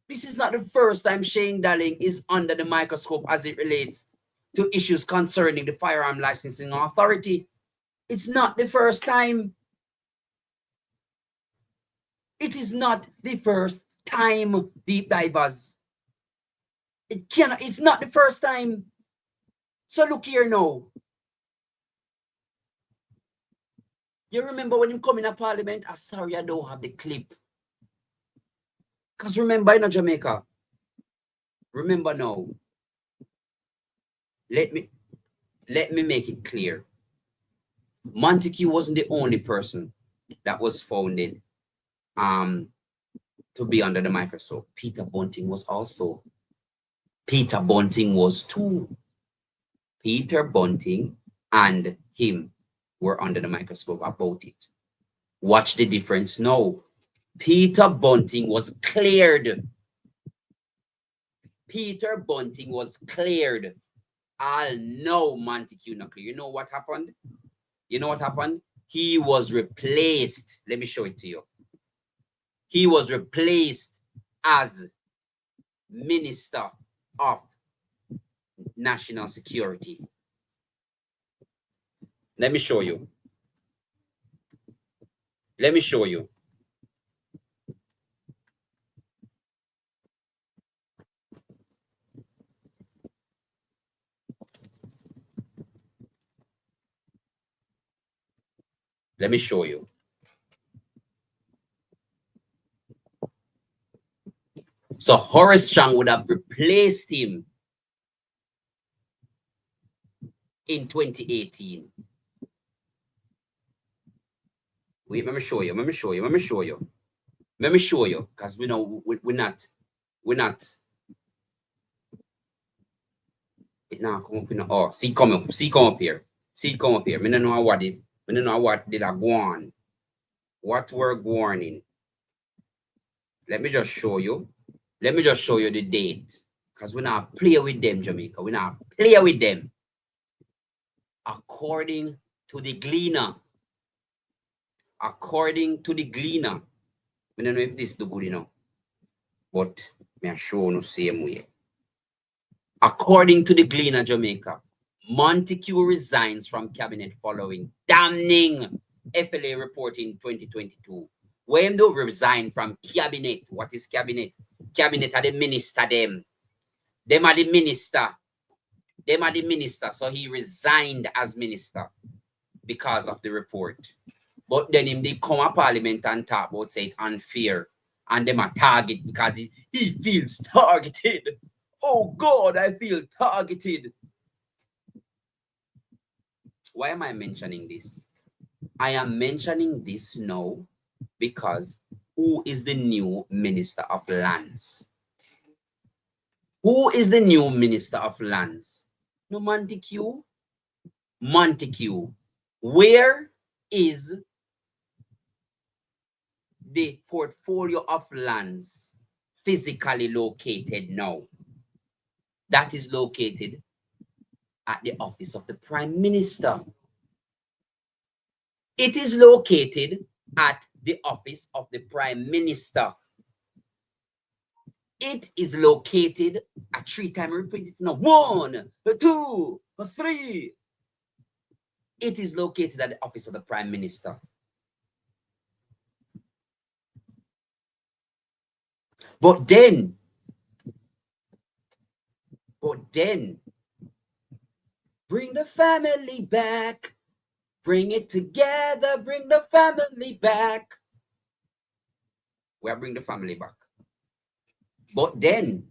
This is not the first time Shane Darling is under the microscope as it relates to issues concerning the Firearm Licensing Authority. It's not the first time. It is not the first time, deep divers. It's not the first time. So look here now. You remember when him come in a parliament? I'm sorry, I don't have the clip. Because remember in Jamaica. Remember now. Let me make it clear. Montague wasn't the only person that was founded to be under the microscope. Peter Bunting was also. Peter Bunting was too. Peter Bunting and him were under the microscope about it. Watch the difference now. Peter Bunting was cleared. Peter Bunting was cleared. I'll know Montague not clear. You know what happened? You know what happened? He was replaced. Let me show it to you. He was replaced as Minister of national security. Let me show you. Let me show you. Let me show you. So Horace Strong would have replaced him in 2018. Wait, let me show you. Let me show you. Let me show you. Let me show you, because we know we're not. It now come up in. Oh, see come up. See come up here. See come up here. Me don't know what it. Me don't know what did I go on. What we're warning. Let me just show you. Let me just show you the date. Because we're not play with them, Jamaica. We're not play with them. According to the Gleaner. According to the Gleaner. I don't know if this is good enough. But me show no same way. According to the Gleaner, Jamaica, Montague resigns from cabinet following damning FLA report in 2022. When do resign from cabinet? What is cabinet? Cabinet are the minister them. Them are the minister. Them are the minister. So he resigned as minister because of the report. But then him they come to parliament and talk about say it unfair. And them are target because he feels targeted. Oh God, I feel targeted. Why am I mentioning this? I am mentioning this now because who is the new Minister of Lands? Who is the new Minister of Lands? No, Montague. Montague. Where is the portfolio of lands physically located now? That is located at the office of the Prime Minister. It is located at the office of the Prime Minister. It is located at 3 times repeated now. 1, 2, 3. It is located at the office of the Prime Minister. But then, bring the family back. Bring it together. Bring the family back. We'll bring the family back. But then,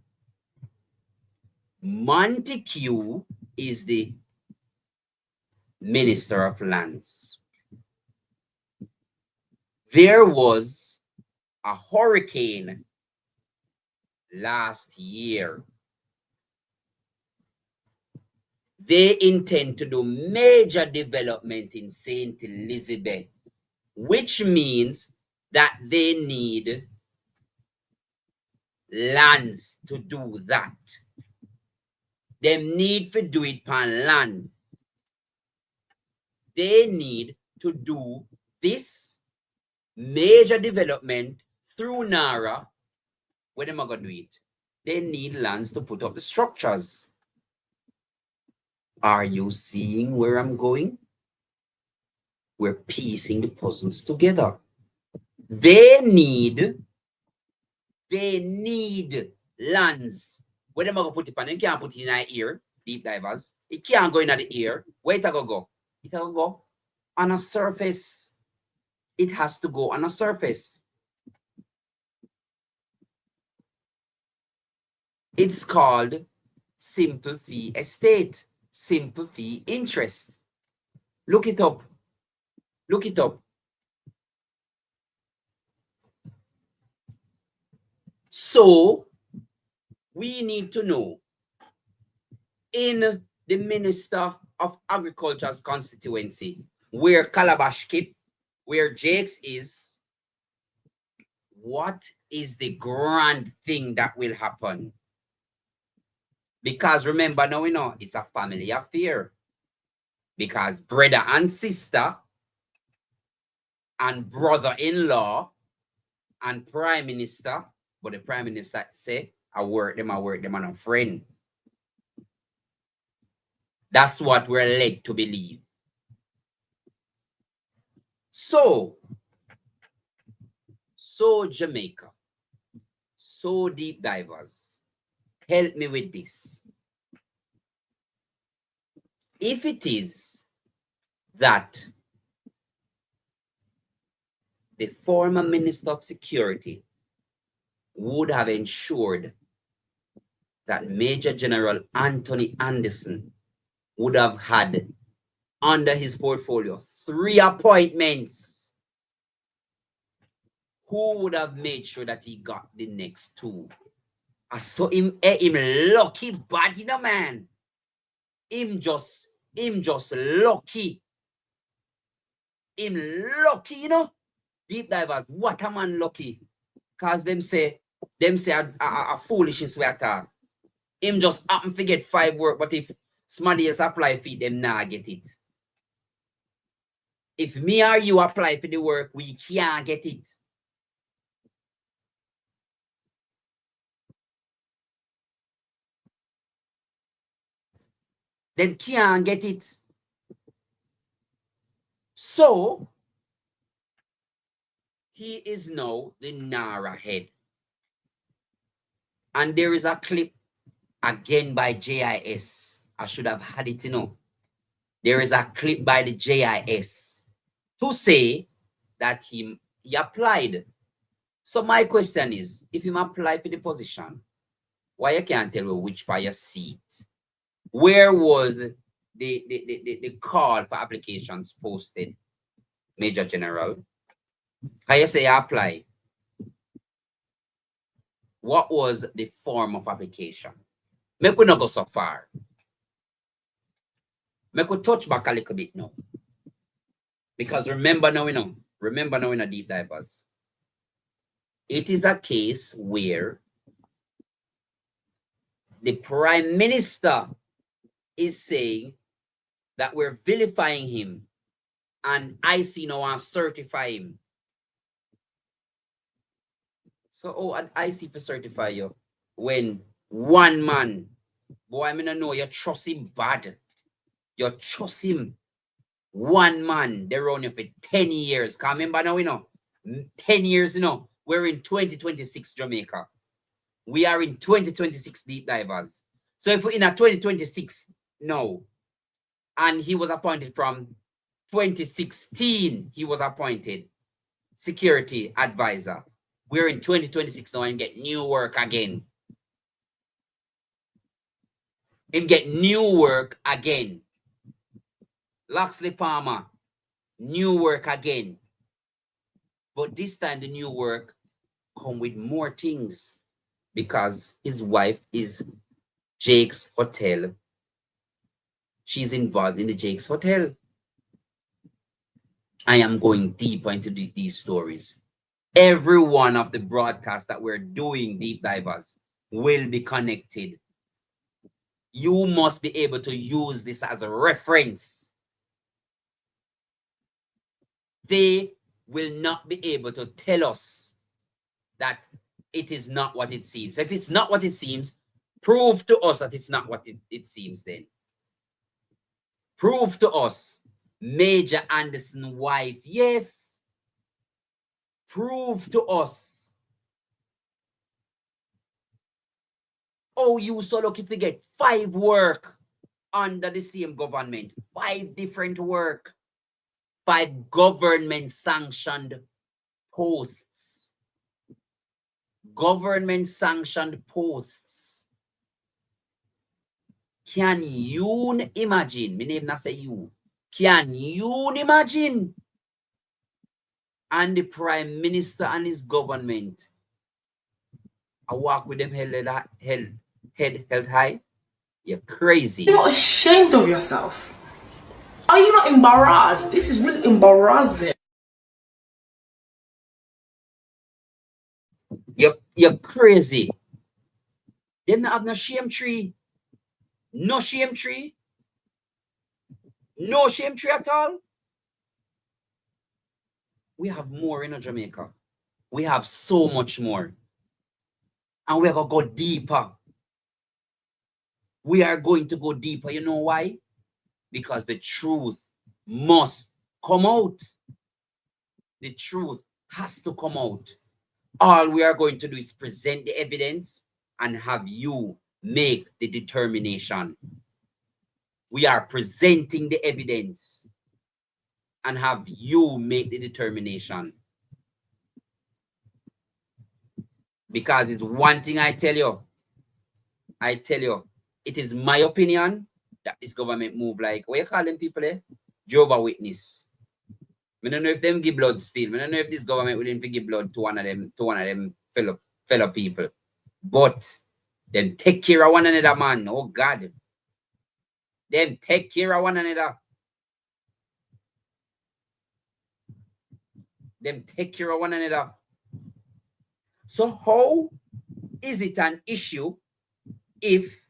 Montague is the Minister of Lands. There was a hurricane last year. They intend to do major development in St. Elizabeth, which means that they need lands to do that. They need to do it on land. They need to do this major development through NARA. Where am I going to do it? They need lands to put up the structures. Are you seeing where I'm going? We're piecing the puzzles together. They need lands. Where am I going to put it on? You can't put it in our ear, deep divers. It can't go in the ear. Where it go? It will go on a surface. It has to go on a surface. It's called simple fee estate, simple fee interest. Look it up. Look it up. So we need to know in the Minister of Agriculture's constituency, where Calabash keep, where Jakes is, what is the grand thing that will happen? Because remember now we know it's a family affair. Because brother and sister and brother-in-law and prime minister, but the prime minister say, I work them, I'm a friend. That's what we're led to believe. So Jamaica, so deep divers, help me with this. If it is that the former Minister of Security would have ensured that Major General Anthony Anderson would have had under his portfolio 3 appointments, who would have made sure that he got the next 2? I saw him lucky bad, you know, man. Him just lucky. Him lucky, you know. Deep divers, what a man lucky. Cause them say a foolishness we attack. Him just happen to get 5 work, but if somebody else apply for it, them nah get it. If me or you apply for the work, we can't get it. Then can't get it. So he is now the Nara head. And there is a clip again by JIS. I should have had it, you know. There is a clip by the JIS to say that he applied. So my question is, if you apply for the position, why you can't tell me which by your seat? Where was the call for applications posted, Major General? How you say you apply? What was the form of application? Make we not go so far. Make we touch back a little bit now. Because remember now we know deep divers. It is a case where the Prime Minister is saying that we're vilifying him and IC now want to certify him. So, and IC for certify you when one man, boy, I mean, I know you trust him bad. You trust him. One man, they run you for 10 years. Because remember now, 10 years, we're in 2026 Jamaica. We are in 2026 deep divers. So if we're in a 2026 now, and he was appointed from 2016, he was appointed security advisor. We're in 2026 now and get new work again. And get new work again. Loxley Palmer, new work again. But this time the new work come with more things because his wife is Jake's Hotel. She's involved in the Jake's Hotel. I am going deeper into these stories. Every one of the broadcasts that we're doing, deep divers, will be connected. You must be able to use this as a reference. They will not be able to tell us that it is not what it seems. If it's not what it seems, prove to us that it's not what it seems then. Prove to us Major Anderson's wife. Yes. Prove to us. Oh, you so lucky to get 5 work under the same government. 5 different work. 5 government-sanctioned posts. Government-sanctioned posts. Can you imagine? My name not say you. Can you imagine? And the Prime Minister and his government, I walk with them head high. You're crazy. You're not ashamed of yourself. Are you not embarrassed? This is really embarrassing. You're crazy. They don't have no shame tree. No shame tree. No shame tree at all. We have more in Jamaica. We have so much more. And we're going to go deeper. We are going to go deeper. You know why? because the truth must come out. The truth has to come out. All we are going to do is present the evidence and have you make the determination. We are presenting the evidence and have you make the determination. Because it's one thing I tell you, it is my opinion that this government move like, what you call them people, Jehovah Witness. I don't know if them give blood still. I don't know if this government willing to give blood to one of them fellow people. But them take care of one another, man. Oh God. Them take care of one another. Them take care of one another. So how is it an issue if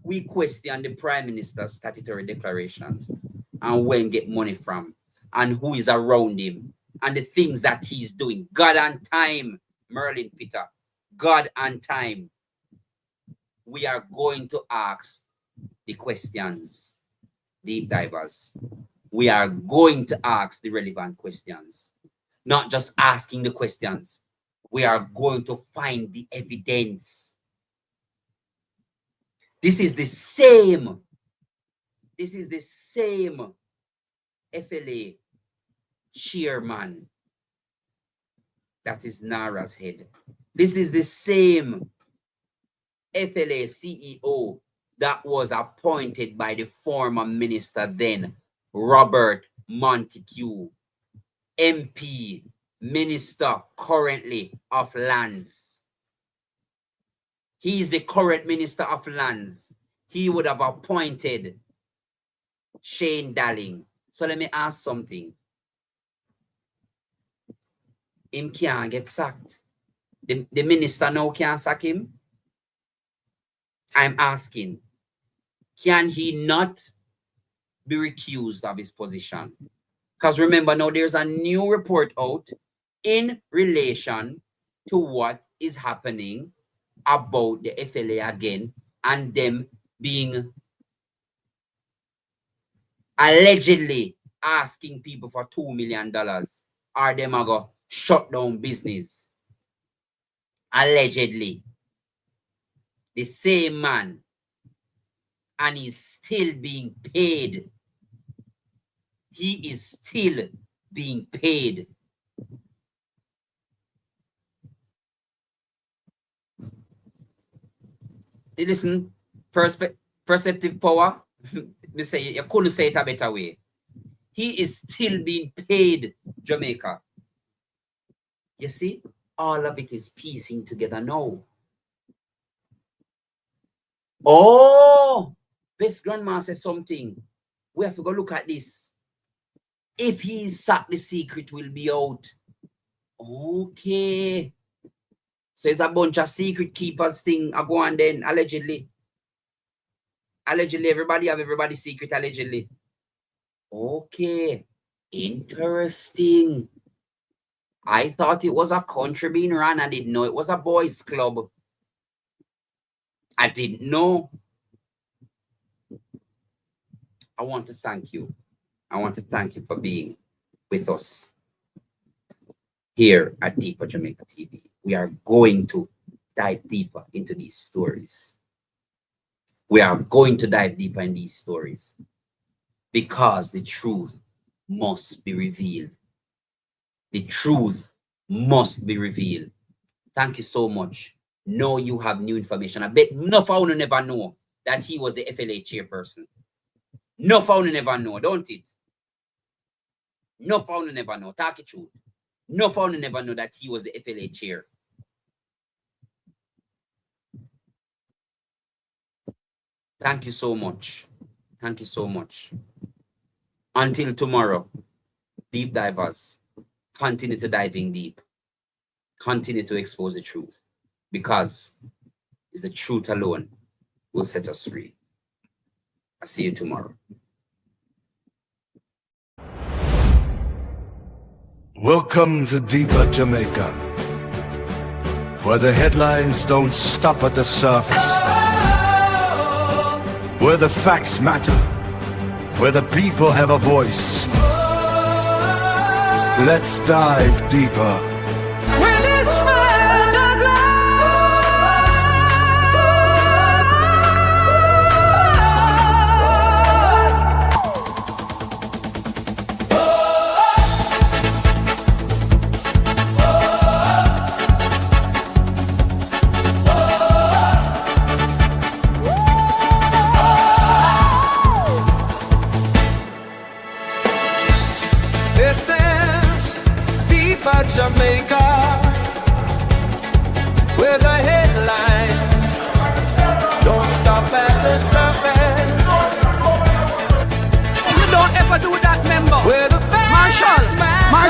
we question the Prime Minister's statutory declarations and where he get money from and who is around him and the things that he's doing? God and time, Merlin Peter. God and time. We are going to ask the questions, deep divers. We are going to ask the relevant questions. Not just asking the questions. We are going to find the evidence. This is the same FLA chairman that is Nara's head. This is the same FLA CEO that was appointed by the former minister then, Robert Montague, MP, Minister currently of Lands. He is the current Minister of Lands. He would have appointed Shane Darling. So let me ask something. Him can't get sacked. The minister now can't sack him. I'm asking, can he not be recused of his position? Because remember now there's a new report out in relation to what is happening about the FLA again and them being allegedly asking people for $2 million or them are going to shut down business. Allegedly. The same man. And he's still being paid. He is still being paid. Listen, perceptive power, me say, you couldn't say it a better way. He is still being paid, Jamaica. You see, all of it is piecing together now. Oh, Best Grandma says something. We have to go look at this. If he is sacked, the secret will be out. Okay. So it's a bunch of secret keepers thing I go on then, allegedly. Allegedly, everybody have everybody's secret, allegedly. Okay. Interesting. I thought it was a country being run. I didn't know it was a boys' club. I didn't know. I want to thank you. I want to thank you for being with us here at Deeper Jamaica TV. We are going to dive deeper into these stories. We are going to dive deeper in these stories because the truth must be revealed. The truth must be revealed. Thank you so much. Now you have new information. I bet no one will never know that he was the FLA chairperson. No one will never know, don't it? No one will never know. Talk it truth. No one will never know that he was the FLA chair. Thank you so much. Thank you so much. Until tomorrow, deep divers, continue to diving deep. Continue to expose the truth. Because it's the truth alone will set us free. I'll see you tomorrow. Welcome to Deeper Jamaica, where the headlines don't stop at the surface, where the facts matter where the people have a voice. Let's dive deeper. When it's smiled the glass. This is deeper Jamaica, where the headlines don't stop at the surface. You don't ever do that, member. Where the facts matter.